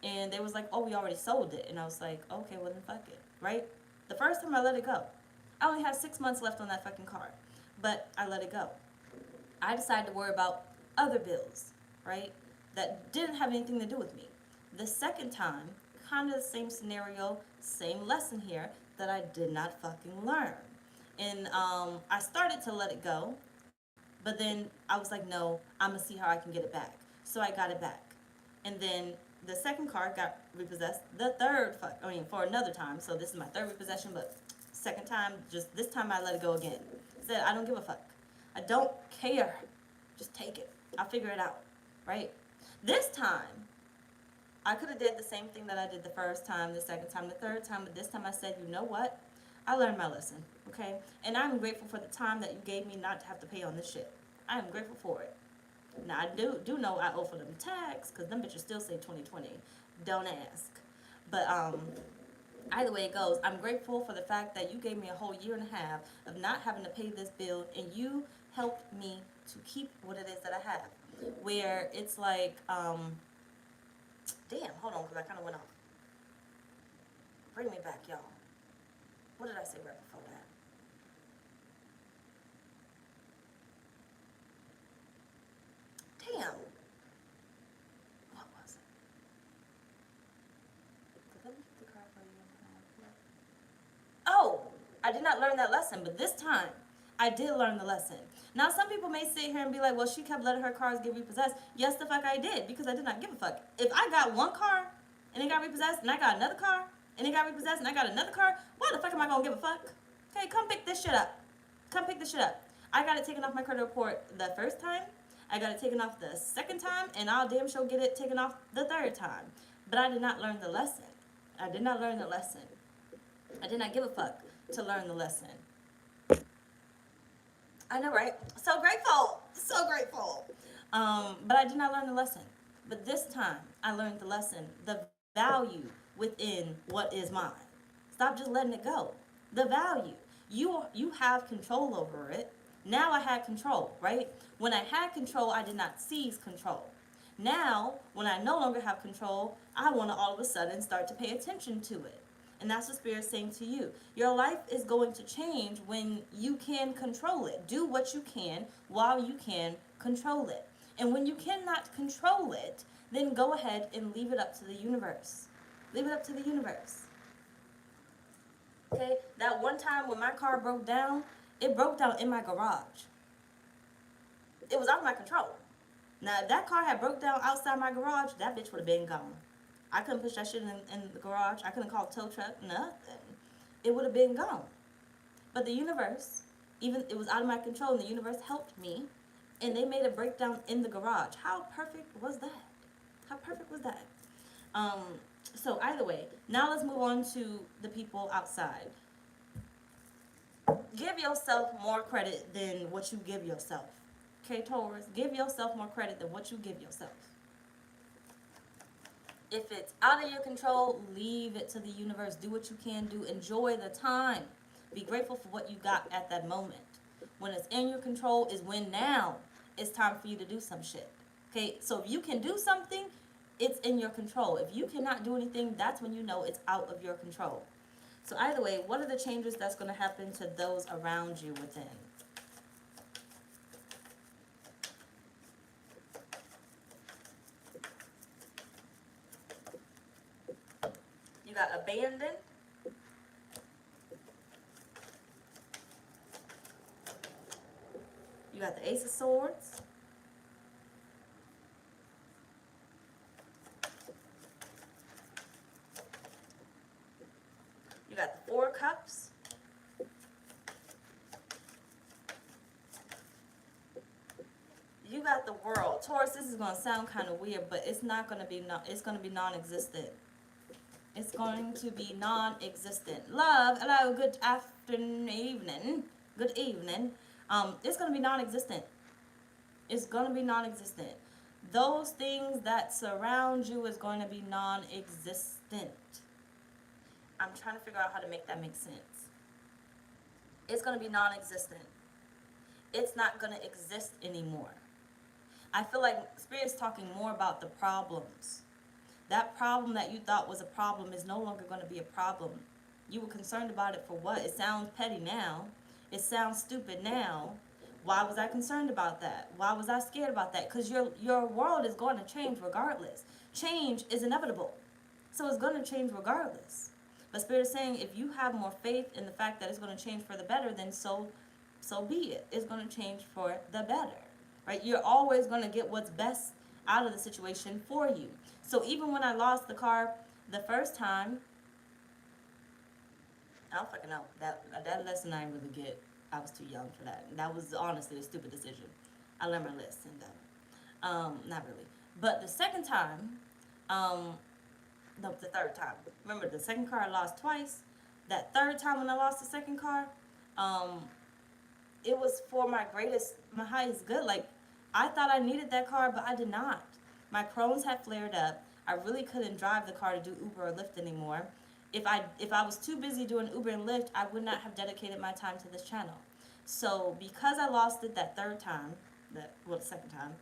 And they was like, oh, we already sold it. And I was like, okay, well then fuck it, right? The first time I let it go. I only had 6 months left on that fucking car, but I let it go. I decided to worry about other bills, right, that didn't have anything to do with me. The second time, kind of the same scenario, same lesson here that I did not fucking learn. And I started to let it go, but then I was like, no, I'm going to see how I can get it back. So I got it back. And then the second car got repossessed. The third, for another time. So this is my third repossession, but second time, just this time I let it go again. Said, I don't give a fuck. I don't care. Just take it. I'll figure it out, right? This time, I could have did the same thing that I did the first time, the second time, the third time, but this time I said, you know what? I learned my lesson, okay? And I'm grateful for the time that you gave me not to have to pay on this shit. I am grateful for it. Now, I do know I owe for them tax, because them bitches still say 2020. Don't ask. But, either way it goes, I'm grateful for the fact that you gave me a whole year and a half of not having to pay this bill, and you helped me to keep what it is that I have. where it's like, damn, hold on, because I kind of went off. Bring me back, y'all. What did I say right before that? Damn. What was it? Did I leave the car for you? Oh, I did not learn that lesson, but this time I did learn the lesson. Now, some people may sit here and be like, well, she kept letting her cars get repossessed. Yes, the fuck I did, because I did not give a fuck. If I got one car and it got repossessed, and I got another car and it got repossessed, and I got another car, why the fuck am I gonna give a fuck? Okay, come pick this shit up. Come pick this shit up. I got it taken off my credit report the first time. I got it taken off the second time, and I'll damn sure get it taken off the third time. But I did not learn the lesson. I did not learn the lesson. I did not give a fuck to learn the lesson. I know, right? So grateful. So grateful. But I did not learn the lesson. But this time, I learned the lesson. The value within what is mine. Stop just letting it go. The value. You have control over it. Now I had control, right? When I had control, I did not seize control. Now, when I no longer have control, I want to all of a sudden start to pay attention to it. And that's what Spirit's saying to you. Your life is going to change when you can control it. Do what you can while you can control it. And when you cannot control it, then go ahead and leave it up to the universe. Leave it up to the universe. Okay? That one time when my car broke down, it broke down in my garage. It was out of my control. Now, if that car had broke down outside my garage, that bitch would have been gone. I couldn't push that shit in the garage. I couldn't call a tow truck, nothing. It would have been gone. But the universe, even it was out of my control, and the universe helped me, and they made a breakdown in the garage. How perfect was that? How perfect was that? So either way, now let's move on to the people outside. Give yourself more credit than what you give yourself. Okay, Taurus, give yourself more credit than what you give yourself. If it's out of your control, leave it to the universe. Do what you can do. Enjoy the time. Be grateful for what you got at that moment. When it's in your control is when now it's time for you to do some shit. Okay, so if you can do something, it's in your control. If you cannot do anything, that's when you know it's out of your control. So either way, what are the changes that's going to happen to those around you within? You got abandoned. You got the Ace of Swords. You got the Four of Cups. You got the World. Taurus, this is going to sound kind of weird, but it's not going to be, it's going to be non-existent. It's going to be non-existent. Love, hello, good afternoon, evening. Good evening. It's going to be non-existent. It's going to be non-existent. Those things that surround you is going to be non-existent. I'm trying to figure out how to make that make sense. It's going to be non-existent. It's not going to exist anymore. I feel like Spirit's talking more about the problems. That problem that you thought was a problem is no longer going to be a problem. You were concerned about it for what? It sounds petty now. It sounds stupid now. Why was I concerned about that? Why was I scared about that? Because your world is going to change regardless. Change is inevitable. So it's going to change regardless. But Spirit is saying if you have more faith in the fact that it's going to change for the better, then so be it. It's going to change for the better. Right? You're always going to get what's best out of the situation for you. So even when I lost the car the first time, I don't fucking know. That lesson I didn't really get. I was too young for that. That was honestly a stupid decision. I learned my lesson though. Not really. But the second time, no, the third time. Remember the second car I lost twice. That third time when I lost the second car, it was for my highest good. Like, I thought I needed that car, but I did not. My Crohn's had flared up. I really couldn't drive the car to do Uber or Lyft anymore. If I was too busy doing Uber and Lyft, I would not have dedicated my time to this channel. So because I lost it that third time, the second time,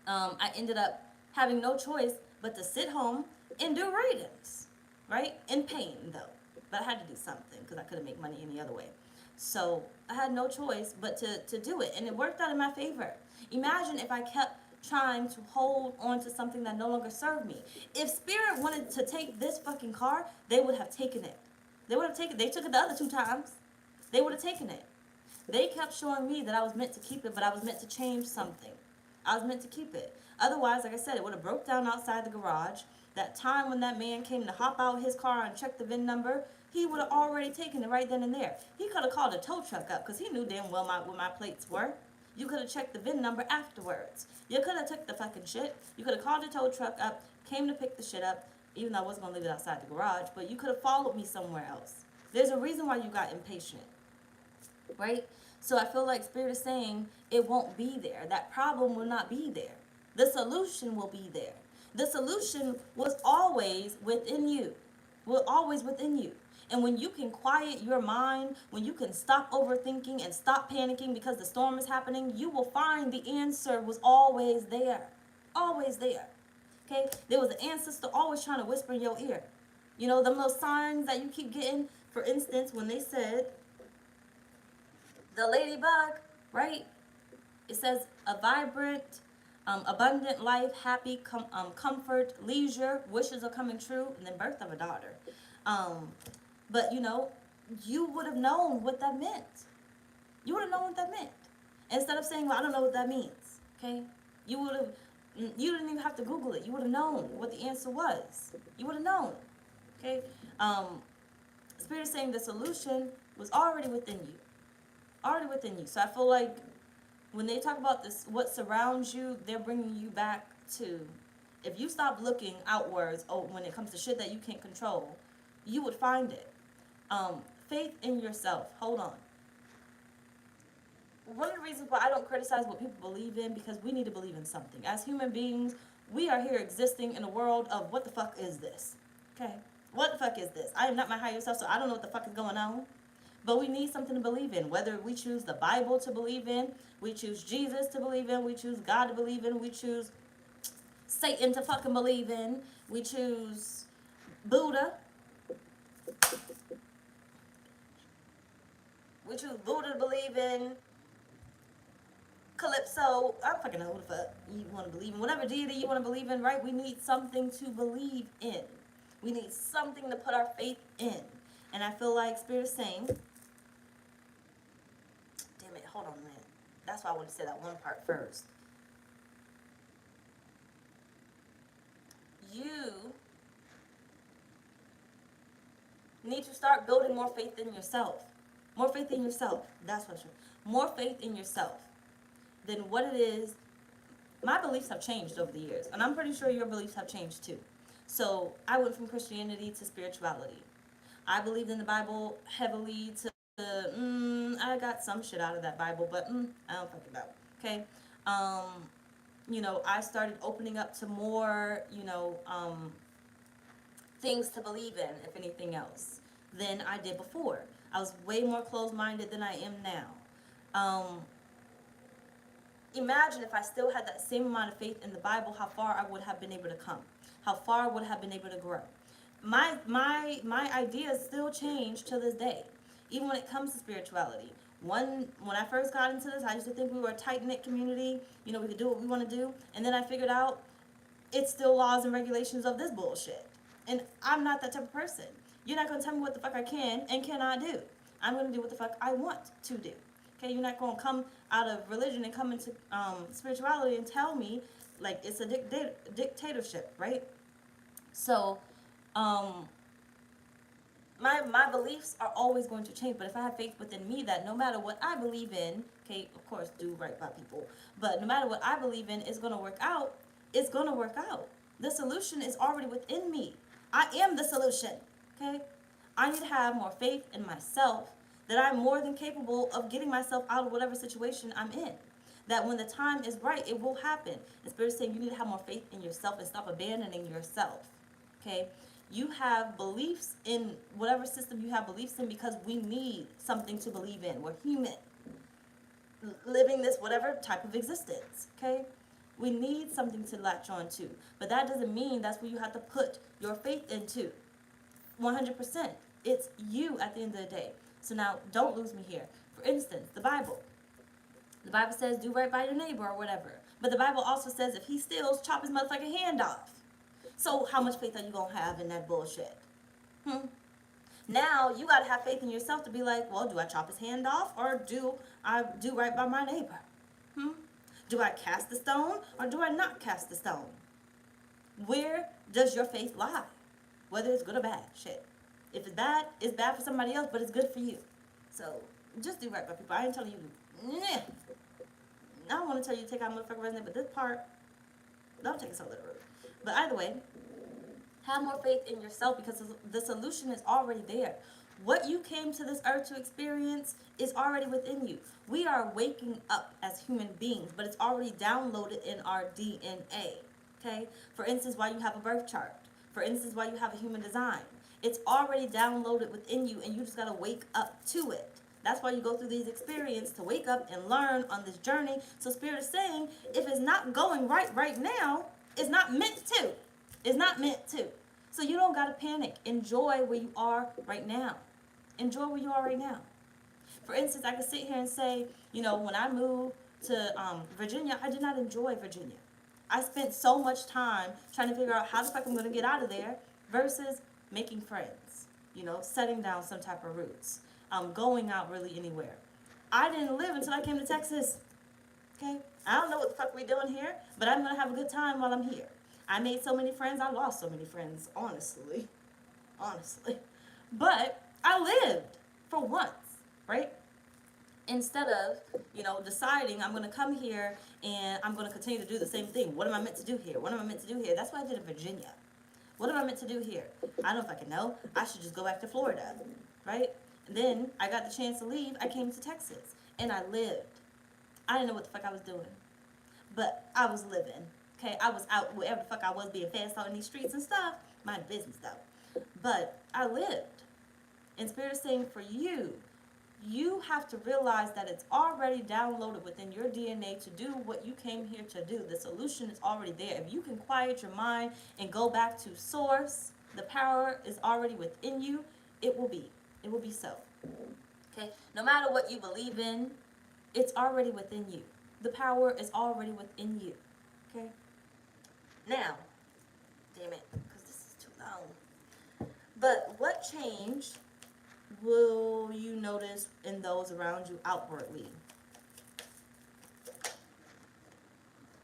I ended up having no choice but to sit home and do readings, right? In pain, though. But I had to do something because I couldn't make money any other way. So I had no choice but to do it. And it worked out in my favor. Imagine if I kept trying to hold on to something that no longer served me. If Spirit wanted to take this fucking car, they would have taken it. They took it the other 2 times. They would have taken it. They kept showing me that I was meant to keep it, but I was meant to change something. I was meant to keep it. Otherwise, like I said, it would have broke down outside the garage. That time when that man came to hop out his car and check the VIN number, he would have already taken it right then and there. He could have called a tow truck up because he knew damn well what my plates were. You could have checked the VIN number afterwards. You could have took the fucking shit. You could have called the tow truck up, came to pick the shit up, even though I wasn't going to leave it outside the garage, but you could have followed me somewhere else. There's a reason why you got impatient, right? So I feel like Spirit is saying it won't be there. That problem will not be there. The solution will be there. The solution was always within you. Will always within you. And when you can quiet your mind, when you can stop overthinking and stop panicking because the storm is happening, you will find the answer was always there. Always there. Okay? There was an ancestor always trying to whisper in your ear. You know, them little signs that you keep getting. For instance, when they said, the ladybug, right? It says a vibrant, abundant life, happy, comfort, leisure, wishes are coming true, and then birth of a daughter. But, you know, you would have known what that meant. You would have known what that meant. Instead of saying, well, I don't know what that means, okay? You didn't even have to Google it. You would have known what the answer was. You would have known, okay? Spirit is saying the solution was already within you. Already within you. So I feel like when they talk about this, what surrounds you, they're bringing you back to, if you stop looking outwards, when it comes to shit that you can't control, you would find it. Faith in yourself. Hold on. One of the reasons why I don't criticize what people believe in, because we need to believe in something. As human beings, we are here existing in a world of what the fuck is this? Okay? What the fuck is this? I am not my higher self, so I don't know what the fuck is going on. But we need something to believe in. Whether we choose the Bible to believe in, we choose Jesus to believe in, we choose God to believe in, we choose Satan to fucking believe in, we choose Buddha. We choose Buddha to believe in, Calypso. I don't fucking know who the fuck you want to believe in. Whatever deity you want to believe in, right? We need something to believe in. We need something to put our faith in. And I feel like Spirit is saying, damn it, hold on a minute. That's why I want to say that one part first. You need to start building more faith in yourself. More faith in yourself. That's what more faith in yourself than what it is. My beliefs have changed over the years, and I'm pretty sure your beliefs have changed too. So I went from Christianity to spirituality. I believed in the Bible heavily to, I got some shit out of that Bible, but I don't fucking know, okay? You know, I started opening up to more, you know, things to believe in, if anything else, than I did before. I was way more closed-minded than I am now. Imagine if I still had that same amount of faith in the Bible, how far I would have been able to come, how far I would have been able to grow. My ideas still change to this day, even when it comes to spirituality. When I first got into this, I used to think we were a tight-knit community. You know, we could do what we want to do. And then I figured out it's still laws and regulations of this bullshit. And I'm not that type of person. You're not going to tell me what the fuck I can and cannot do. I'm going to do what the fuck I want to do. Okay, you're not going to come out of religion and come into spirituality and tell me, like, it's a dictatorship, right? So, my beliefs are always going to change, but if I have faith within me that no matter what I believe in, okay, of course, do right by people, but no matter what I believe in is going to work out, it's going to work out. The solution is already within me. I am the solution, okay? I need to have more faith in myself that I'm more than capable of getting myself out of whatever situation I'm in. That when the time is right, it will happen. The Spirit is saying you need to have more faith in yourself and stop abandoning yourself, okay? You have beliefs in whatever system you have beliefs in because we need something to believe in. We're human, living this whatever type of existence, okay? We need something to latch on to. But that doesn't mean that's where you have to put your faith into. 100%. It's you at the end of the day. So now, don't lose me here. For instance, the Bible. The Bible says, do right by your neighbor or whatever. But the Bible also says, if he steals, chop his motherfucking hand off. So how much faith are you going to have in that bullshit? Now, you got to have faith in yourself to be like, well, do I chop his hand off or do I do right by my neighbor? Do I cast the stone or do I not cast the stone? Where does your faith lie? Whether it's good or bad, shit. If it's bad for somebody else, but it's good for you. So, just do right by people. I ain't telling you, I don't want to tell you to take out motherfucking resume, but this part, don't take it so literally. But either way, have more faith in yourself because the solution is already there. What you came to this earth to experience is already within you. We are waking up as human beings, but it's already downloaded in our DNA. Okay? For instance, why you have a birth chart. For instance, why you have a human design. It's already downloaded within you, and you just got to wake up to it. That's why you go through these experiences, to wake up and learn on this journey. So Spirit is saying, if it's not going right now, it's not meant to. It's not meant to. So you don't got to panic. Enjoy where you are right now. Enjoy where you are right now. For instance, I could sit here and say, you know, when I moved to Virginia, I did not enjoy Virginia. I spent so much time trying to figure out how the fuck I'm going to get out of there versus making friends, you know, setting down some type of roots, going out really anywhere. I didn't live until I came to Texas. Okay? I don't know what the fuck we doing here, but I'm going to have a good time while I'm here. I made so many friends. I lost so many friends, honestly. But I lived for once, right? Instead of, you know, deciding I'm going to come here and I'm going to continue to do the same thing. What am I meant to do here? What am I meant to do here? That's what I did in Virginia. What am I meant to do here? I don't fucking know. I should just go back to Florida, right? And then I got the chance to leave. I came to Texas and I lived. I didn't know what the fuck I was doing, but I was living. Okay, I was out wherever the fuck I was, being fast out in these streets and stuff. Mind business though. But I lived. And Spirit is saying for you, you have to realize that it's already downloaded within your DNA to do what you came here to do. The solution is already there. If you can quiet your mind and go back to source, the power is already within you. It will be. It will be so. Okay? No matter what you believe in, it's already within you. The power is already within you. Okay? Now, damn it, because this is too long. But what change will you notice in those around you outwardly?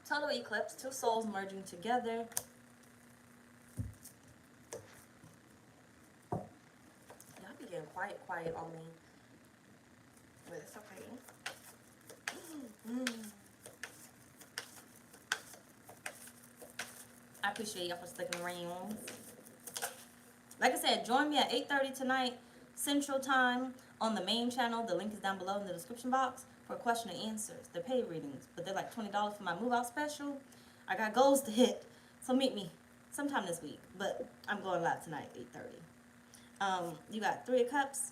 Total eclipse, two souls merging together. Y'all be getting quiet on me. But it's okay. I appreciate y'all for sticking around. Like I said, join me at 8:30 tonight Central Time on the main channel. The link is down below in the description box for question and answers. They're paid readings, but they're like $20 for my move out special. I got goals to hit, so meet me sometime this week. But I'm going live tonight, 8:30. You got Three of Cups.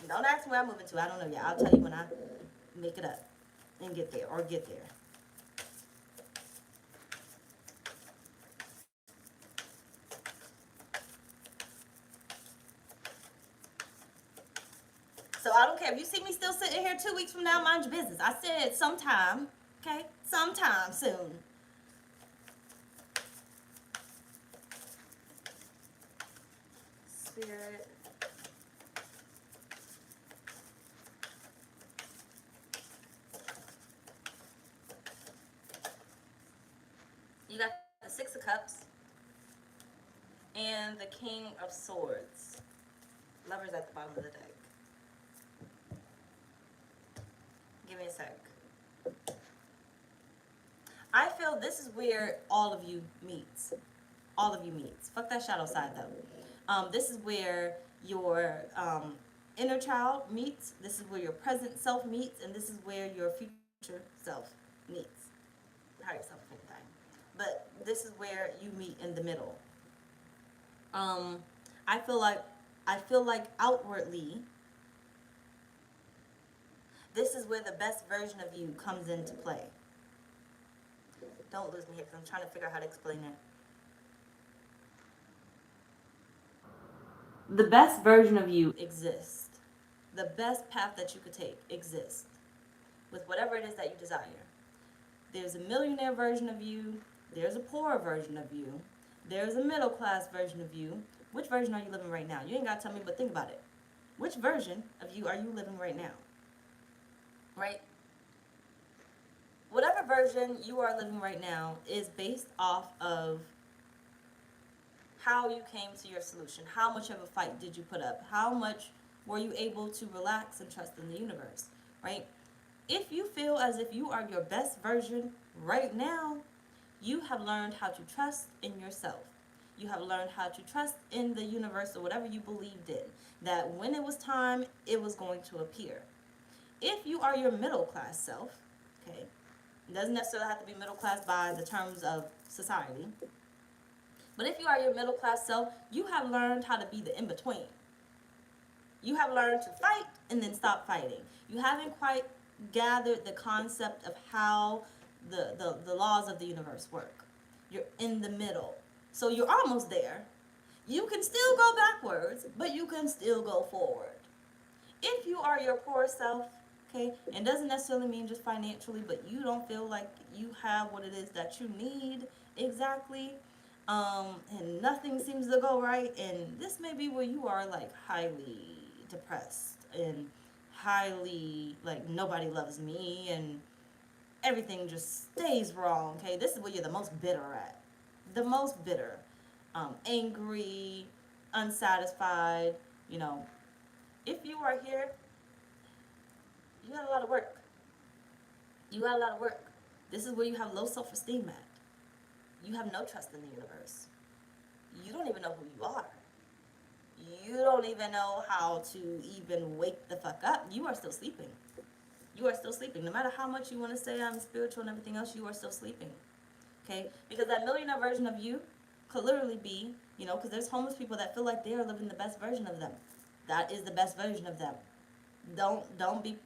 Don't ask me where I'm moving to. I don't know yet. I'll tell you when I make it up and get there or get there. So I don't care if you see me still sitting here 2 weeks from now, mind your business. I said sometime, okay? Sometime soon. Spirit. You got the Six of Cups and the King of Swords. Lovers at the bottom of the deck. Give me a sec. I feel this is where all of you meets. All of you meets. Fuck that shadow side though. This is where your inner child meets. This is where your present self meets, and this is where your future self meets. Higher self, same thing. But this is where you meet in the middle. I feel like outwardly, this is where the best version of you comes into play. Don't lose me here because I'm trying to figure out how to explain it. The best version of you exists. The best path that you could take exists with whatever it is that you desire. There's a millionaire version of you. There's a poor version of you. There's a middle class version of you. Which version are you living right now? You ain't got to tell me, but think about it. Which version of you are you living right now? Right? Whatever version you are living right now is based off of how you came to your solution. How much of a fight did you put up? How much were you able to relax and trust in the universe, right? If you feel as if you are your best version right now, you have learned how to trust in yourself. You have learned how to trust in the universe or whatever you believed in, that when it was time, it was going to appear. If you are your middle class self, okay, it doesn't necessarily have to be middle class by the terms of society, but if you are your middle class self, you have learned how to be the in-between. You have learned to fight and then stop fighting. You haven't quite gathered the concept of how the laws of the universe work. You're in the middle. So you're almost there. You can still go backwards, but you can still go forward. If you are your poor self, okay, it doesn't necessarily mean just financially, but you don't feel like you have what it is that you need exactly, and nothing seems to go right, and this may be where you are like highly depressed and highly like nobody loves me and everything just stays wrong, okay? This is where you're the most bitter at. The most bitter. Angry, unsatisfied, you know. If you are here, you got a lot of work. You got a lot of work. This is where you have low self-esteem at. You have no trust in the universe. You don't even know who you are. You don't even know how to even wake the fuck up. You are still sleeping. You are still sleeping. No matter how much you want to say I'm spiritual and everything else, you are still sleeping. Okay? Because that millionaire version of you could literally be, you know, because there's homeless people that feel like they are living the best version of them. That is the best version of them. Don't be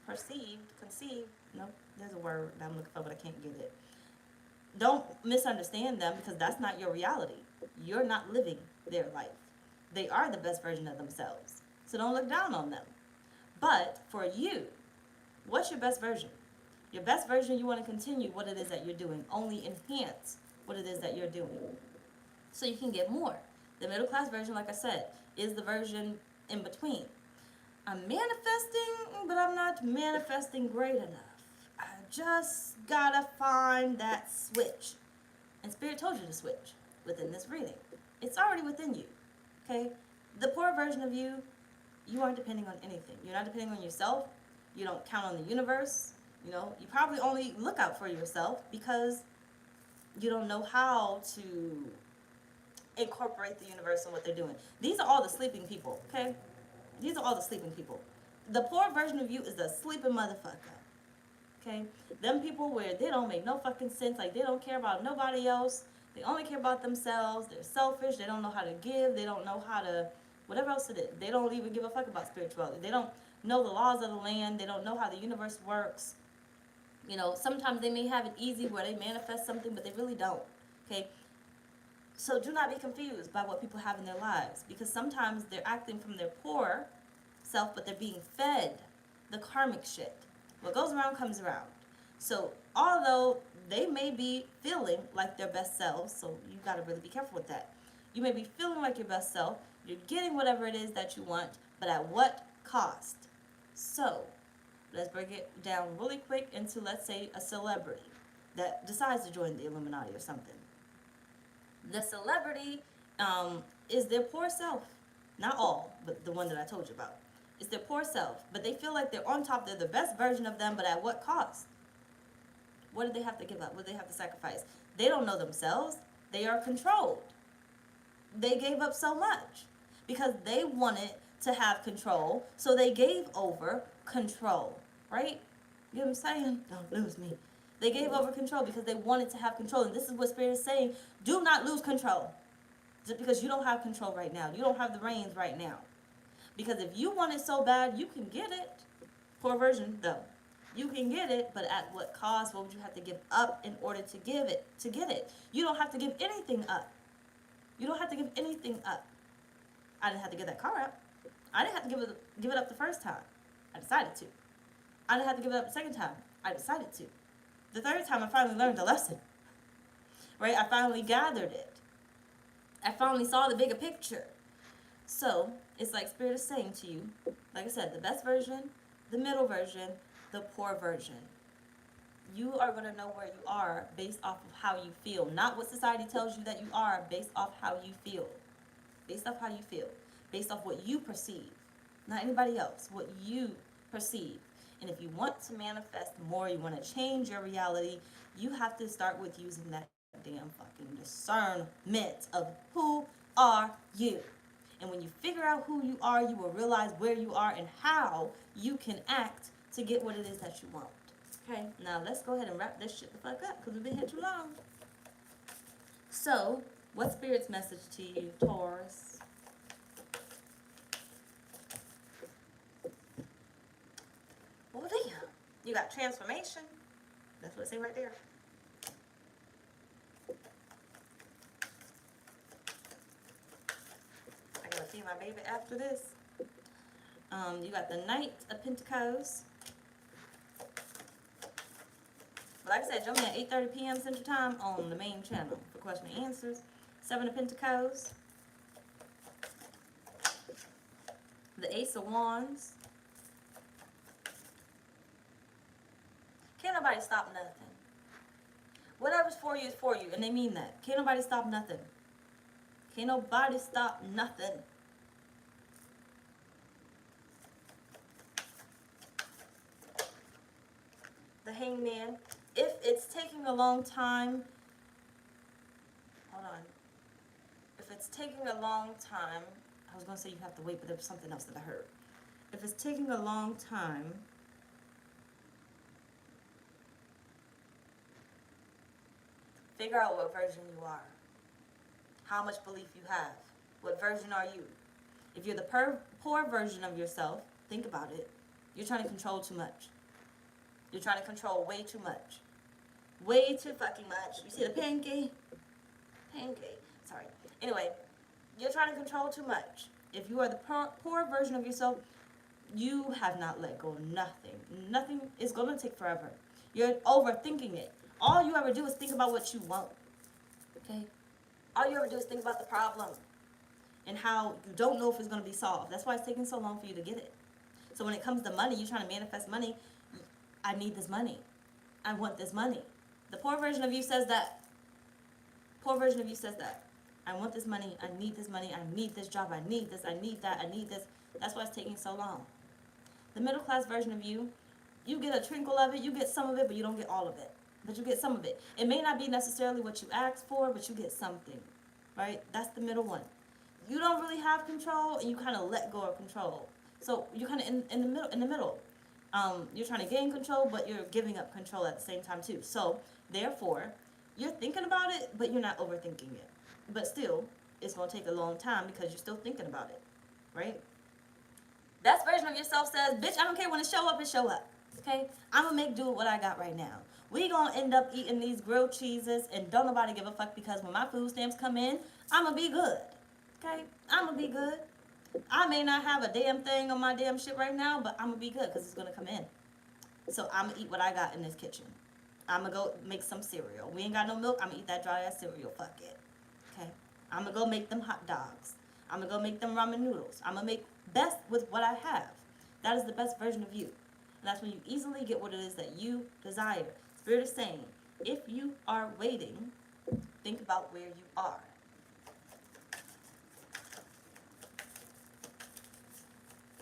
conceived. No, there's a word that I'm looking for, but I can't get it. Don't misunderstand them because that's not your reality. You're not living their life. They are the best version of themselves. So don't look down on them. But for you, what's your best version? Your best version, you want to continue what it is that you're doing. Only enhance what it is that you're doing. So you can get more. The middle class version, like I said, is the version in between. I'm manifesting, but I'm not manifesting great enough. I just gotta find that switch. And Spirit told you to switch within this reading. It's already within you. Okay? The poor version of you, you aren't depending on anything. You're not depending on yourself. You don't count on the universe. You know, you probably only look out for yourself because you don't know how to incorporate the universe and what they're doing. These are all the sleeping people, okay? These are all the sleeping people. The poor version of you is the sleeping motherfucker, okay? Them people where they don't make no fucking sense, like they don't care about nobody else. They only care about themselves. They're selfish. They don't know how to give. They don't know how to, whatever else it is. They don't even give a fuck about spirituality. They don't know the laws of the land. They don't know how the universe works. You know, sometimes they may have it easy where they manifest something, but they really don't, okay? So do not be confused by what people have in their lives, because sometimes they're acting from their poor self, but they're being fed the karmic shit. What goes around comes around. So although they may be feeling like their best selves, so you got to really be careful with that. You may be feeling like your best self. You're getting whatever it is that you want, but at what cost? So let's break it down really quick into, let's say, a celebrity that decides to join the Illuminati or something. The celebrity is their poor self. Not all, but the one that I told you about. It's their poor self. But they feel like they're on top. They're the best version of them, but at what cost? What did they have to give up? What did they have to sacrifice? They don't know themselves. They are controlled. They gave up so much because they wanted to have control, so they gave over control, right? You know what I'm saying? Don't lose me. They gave over control because they wanted to have control. And this is what Spirit is saying. Do not lose control. Just because you don't have control right now. You don't have the reins right now. Because if you want it so bad, you can get it. Poor version, though. You can get it, but at what cost? What would you have to give up in order to get it? You don't have to give anything up. You don't have to give anything up. I didn't have to give that car up. I didn't have to give it up the first time. I decided to. I didn't have to give it up the second time. I decided to. The third time, I finally learned the lesson. Right? I finally gathered it. I finally saw the bigger picture. So, it's like Spirit is saying to you, like I said, the best version, the middle version, the poor version. You are going to know where you are based off of how you feel. Not what society tells you that you are, based off how you feel. Based off how you feel. Based off what you perceive. Not anybody else. What you perceive. And if you want to manifest more, you want to change your reality, you have to start with using that damn fucking discernment of who are you. And when you figure out who you are, you will realize where you are and how you can act to get what it is that you want. Okay, now let's go ahead and wrap this shit the fuck up because we've been here too long. So, what's Spirit's message to you, Taurus? Oh, damn. You got transformation. That's what it say right there. I gotta feed my baby after this. You got the Knight of Pentacles. Like I said, join me at 8:30 p.m. Central Time on the main channel for question and answers. 7 of Pentacles. The Ace of Wands. Can't nobody stop nothing. Whatever's for you is for you, and they mean that. Can't nobody stop nothing. Can't nobody stop nothing. The Hangman. If it's taking a long time, hold on. If it's taking a long time, I was going to say you have to wait, but there was something else that I heard. If it's taking a long time, figure out what version you are. How much belief you have. What version are you? If you're the poor version of yourself, think about it. You're trying to control too much. You're trying to control way too much. Way too fucking much. You see the pancake? Pancake. Sorry. Anyway, you're trying to control too much. If you are the poor version of yourself, you have not let go of nothing. Nothing is going to take forever. You're overthinking it. All you ever do is think about what you want. Okay? All you ever do is think about the problem and how you don't know if it's going to be solved. That's why it's taking so long for you to get it. So when it comes to money, you're trying to manifest money. I need this money. I want this money. The poor version of you says that. Poor version of you says that. I want this money. I need this money. I need this job. I need this. I need that. I need this. That's why it's taking so long. The middle class version of you, you get a trinkle of it. You get some of it, but you don't get all of it. But you get some of it. It may not be necessarily what you asked for, but you get something. Right? That's the middle one. You don't really have control, and you kind of let go of control. So you're kind of in the middle. You're trying to gain control, but you're giving up control at the same time too. So therefore, you're thinking about it, but you're not overthinking it. But still, it's going to take a long time because you're still thinking about it, right? That version of yourself says, bitch, I don't care when it show up, okay? I'm going to make do with what I got right now. We going to end up eating these grilled cheeses and don't nobody give a fuck because when my food stamps come in, I'm going to be good, okay? I'm going to be good. I may not have a damn thing on my damn shit right now, but I'm going to be good because it's going to come in. So I'm going to eat what I got in this kitchen. I'm going to go make some cereal. We ain't got no milk. I'm going to eat that dry ass cereal. Fuck it. Okay? I'm going to go make them hot dogs. I'm going to go make them ramen noodles. I'm going to make best with what I have. That is the best version of you. And that's when you easily get what it is that you desire. Spirit is saying, if you are waiting, think about where you are.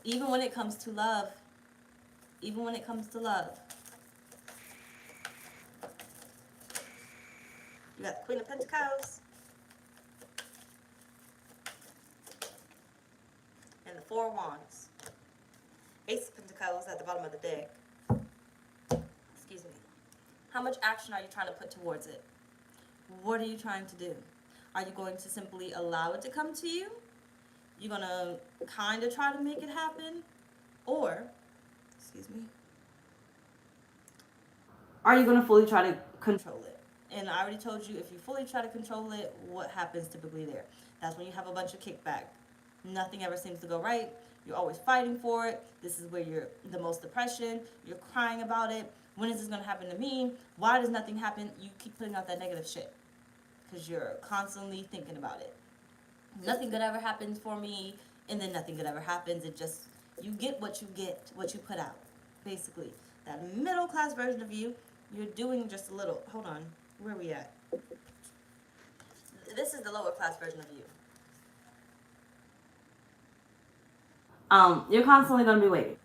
Even when it comes to love. Even when it comes to love. You got the Queen of Pentacles. And the Four of Wands. Ace of Pentacles at the bottom of the deck. Excuse me. How much action are you trying to put towards it? What are you trying to do? Are you going to simply allow it to come to you? You're going to kind of try to make it happen? Or, excuse me. are you going to fully try to control it? And I already told you, if you fully try to control it, what happens typically there? That's when you have a bunch of kickback. Nothing ever seems to go right. You're always fighting for it. This is where you're the most depression. You're crying about it. When is this going to happen to me? Why does nothing happen? You keep putting out that negative shit because you're constantly thinking about it. Nothing good ever happens for me, and then nothing good ever happens. It just, you get, what you put out, basically. That middle class version of you, you're doing just a little, hold on, where are we at? This is the lower class version of you. You're constantly going to be waiting,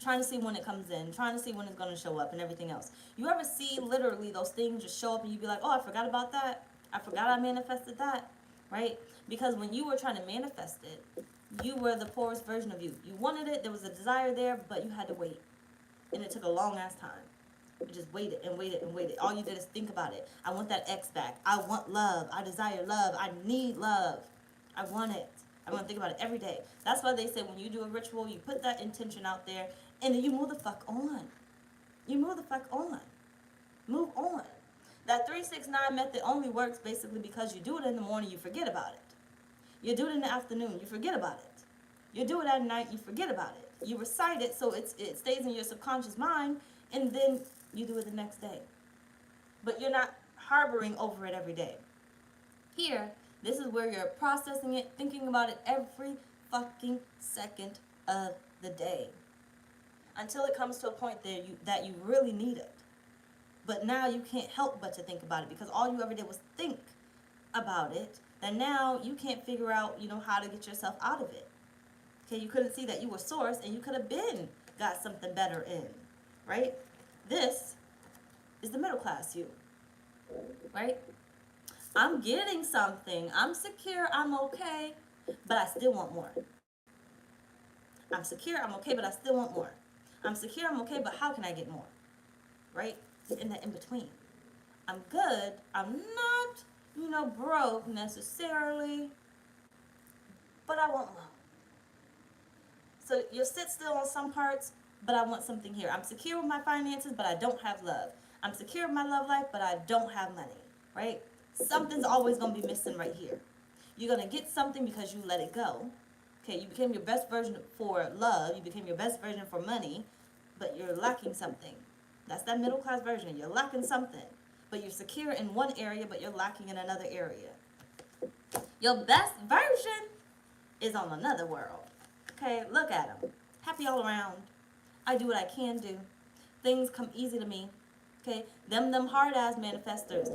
trying to see when it comes in, trying to see when it's going to show up and everything else. You ever see literally those things just show up and you be like, oh, I forgot about that. I forgot I manifested that, right? Because when you were trying to manifest it, you were the poorest version of you. You wanted it, there was a desire there, but you had to wait. And it took a long ass time. You just waited and waited and waited. All you did is think about it. I want that ex back. I want love. I desire love. I need love. I want it. I'm going to think about it every day. That's why they say when you do a ritual, you put that intention out there, and then you move the fuck on. You move the fuck on. Move on. That 3-6-9 method only works basically because you do it in the morning, you forget about it. You do it in the afternoon, you forget about it. You do it at night, you forget about it. You recite it so it stays in your subconscious mind, and then you do it the next day. But you're not harboring over it every day. Here, this is where you're processing it, thinking about it every fucking second of the day. Until it comes to a point that you really need it. But now you can't help but to think about it because all you ever did was think about it. And now you can't figure out, how to get yourself out of it. Okay, you couldn't see that you were source and you could have been got something better in, right? This is the middle class you, right? I'm getting something. I'm secure. I'm okay, but I still want more. I'm secure. I'm okay, but I still want more. I'm secure. I'm okay, but how can I get more? Right? In the in between. I'm good. I'm not, broke necessarily, but I want more. So you'll sit still on some parts, but I want something here. I'm secure with my finances, but I don't have love. I'm secure with my love life, but I don't have money, right? Something's always going to be missing right here. You're going to get something because you let it go. Okay, you became your best version for love. You became your best version for money, but you're lacking something. That's that middle class version. You're lacking something, but you're secure in one area, but you're lacking in another area. Your best version is on another world. Okay, look at them. Happy all around. I do what I can do. Things come easy to me. Okay, them hard-ass manifestors.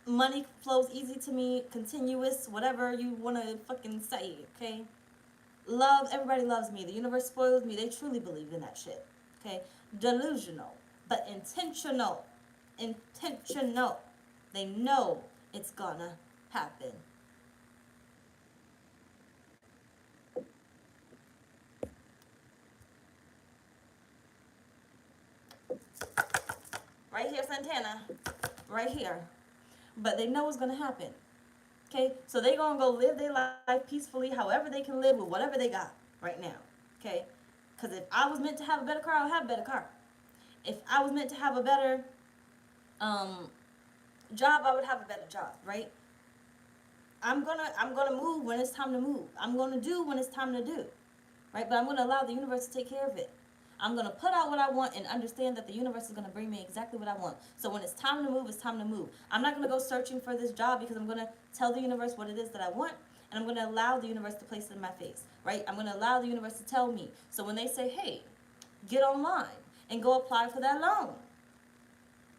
Money flows easy to me, continuous, whatever you want to fucking say, okay? Love, everybody loves me. The universe spoils me. They truly believe in that shit, okay? Delusional, but intentional. Intentional. They know it's gonna happen. Right here, Santana. Right here. But they know it's going to happen. Okay? So they're going to go live their life peacefully, however they can live with whatever they got right now. Okay? Because if I was meant to have a better car, I'll have a better car. If I was meant to have a better job, I would have a better job, right? I'm gonna move when it's time to move. I'm gonna do when it's time to do. Right? But I'm gonna allow the universe to take care of it. I'm going to put out what I want and understand that the universe is going to bring me exactly what I want. So when it's time to move, it's time to move. I'm not going to go searching for this job because I'm going to tell the universe what it is that I want, and I'm going to allow the universe to place it in my face, right? I'm going to allow the universe to tell me. So when they say, hey, get online and go apply for that loan,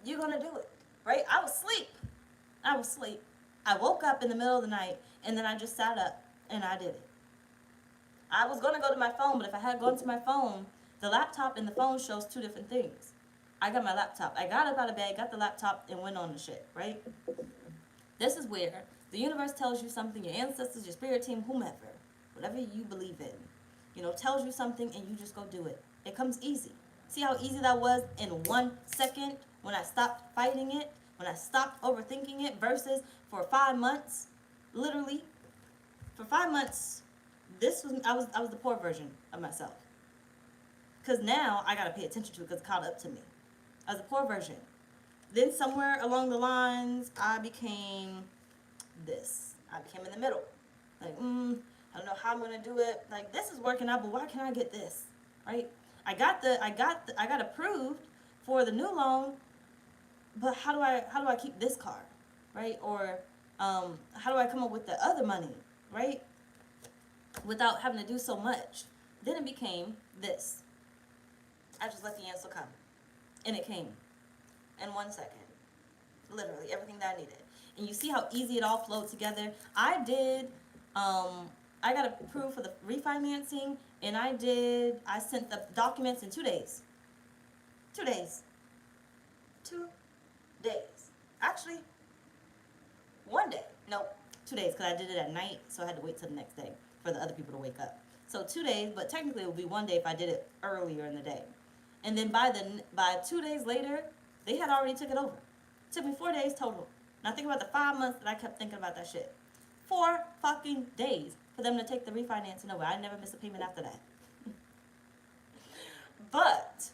you're going to do it, right? I was asleep. I woke up in the middle of the night, and then I just sat up, and I did it. I was going to go to my phone, but if I had gone to my phone, the laptop and the phone shows two different things. I got my laptop. I got up out of bed, got the laptop, and went on the shit, right? This is where the universe tells you something, your ancestors, your spirit team, whomever, whatever you believe in, tells you something and you just go do it. It comes easy. See how easy that was in 1 second when I stopped fighting it, when I stopped overthinking it versus for 5 months, literally, for 5 months, I was the poor version of myself. Because now I got to pay attention to it because it's caught up to me. I was a poor version. Then somewhere along the lines, I became this. I became in the middle. Like, I don't know how I'm gonna do it. Like, this is working out, but why can't I get this? Right? I got approved for the new loan, but how do I keep this car? Right? Or how do I come up with the other money? Right? Without having to do so much. Then it became this. I just let the answer come. And it came in 1 second. Literally everything that I needed. And you see how easy it all flowed together. I got approved for the refinancing, and I sent the documents in 2 days. 2 days. 2 days. Actually, 1 day. No, 2 days, because I did it at night, so I had to wait till the next day for the other people to wake up. So 2 days, but technically it would be 1 day if I did it earlier in the day. And then by 2 days later, they had already took it over. It took me 4 days total. Now think about the 5 months that I kept thinking about that shit. 4 fucking days for them to take the refinancing over. I never missed a payment after that. But,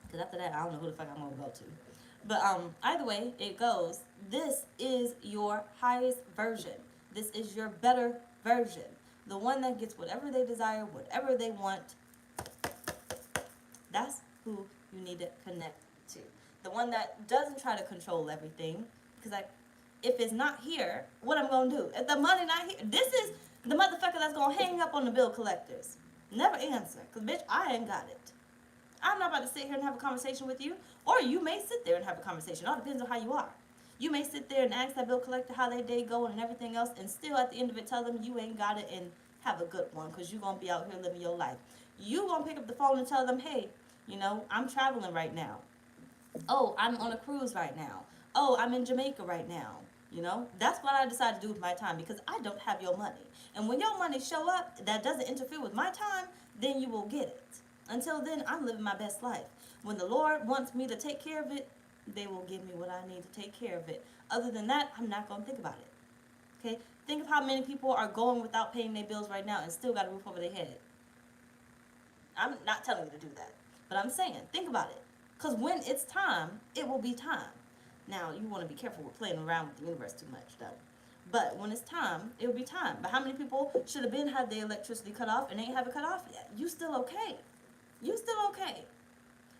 because after that, I don't know who the fuck I'm going to go to. But either way it goes, this is your highest version. This is your better version. The one that gets whatever they desire, whatever they want. That's who you need to connect to. The one that doesn't try to control everything. Because if it's not here, what I'm going to do? If the money not here, this is the motherfucker that's going to hang up on the bill collectors. Never answer. Because, bitch, I ain't got it. I'm not about to sit here and have a conversation with you. Or you may sit there and have a conversation. It all depends on how you are. You may sit there and ask that bill collector how their day going and everything else, and still at the end of it tell them you ain't got it and have a good one, because you're going to be out here living your life. You going to pick up the phone and tell them, hey, I'm traveling right now. Oh, I'm on a cruise right now. Oh, I'm in Jamaica right now. That's what I decide to do with my time, because I don't have your money. And when your money show up that doesn't interfere with my time, then you will get it. Until then, I'm living my best life. When the Lord wants me to take care of it, they will give me what I need to take care of it. Other than that, I'm not going to think about it. Okay? Think of how many people are going without paying their bills right now and still got a roof over their head. I'm not telling you to do that. But I'm saying, think about it. Because when it's time, it will be time. Now, you want to be careful with playing around with the universe too much, though. But when it's time, it will be time. But how many people should have had their electricity cut off and ain't have it cut off yet? You still okay. You still okay.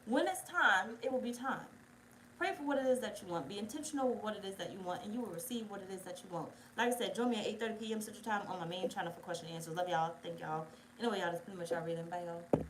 When it's time, it will be time. Pray for what it is that you want. Be intentional with what it is that you want, and you will receive what it is that you want. Like I said, join me at 8:30 p.m. Central Time on my main channel for question and answers. Love y'all. Thank y'all. Anyway, y'all, that's pretty much our reading. Bye, y'all.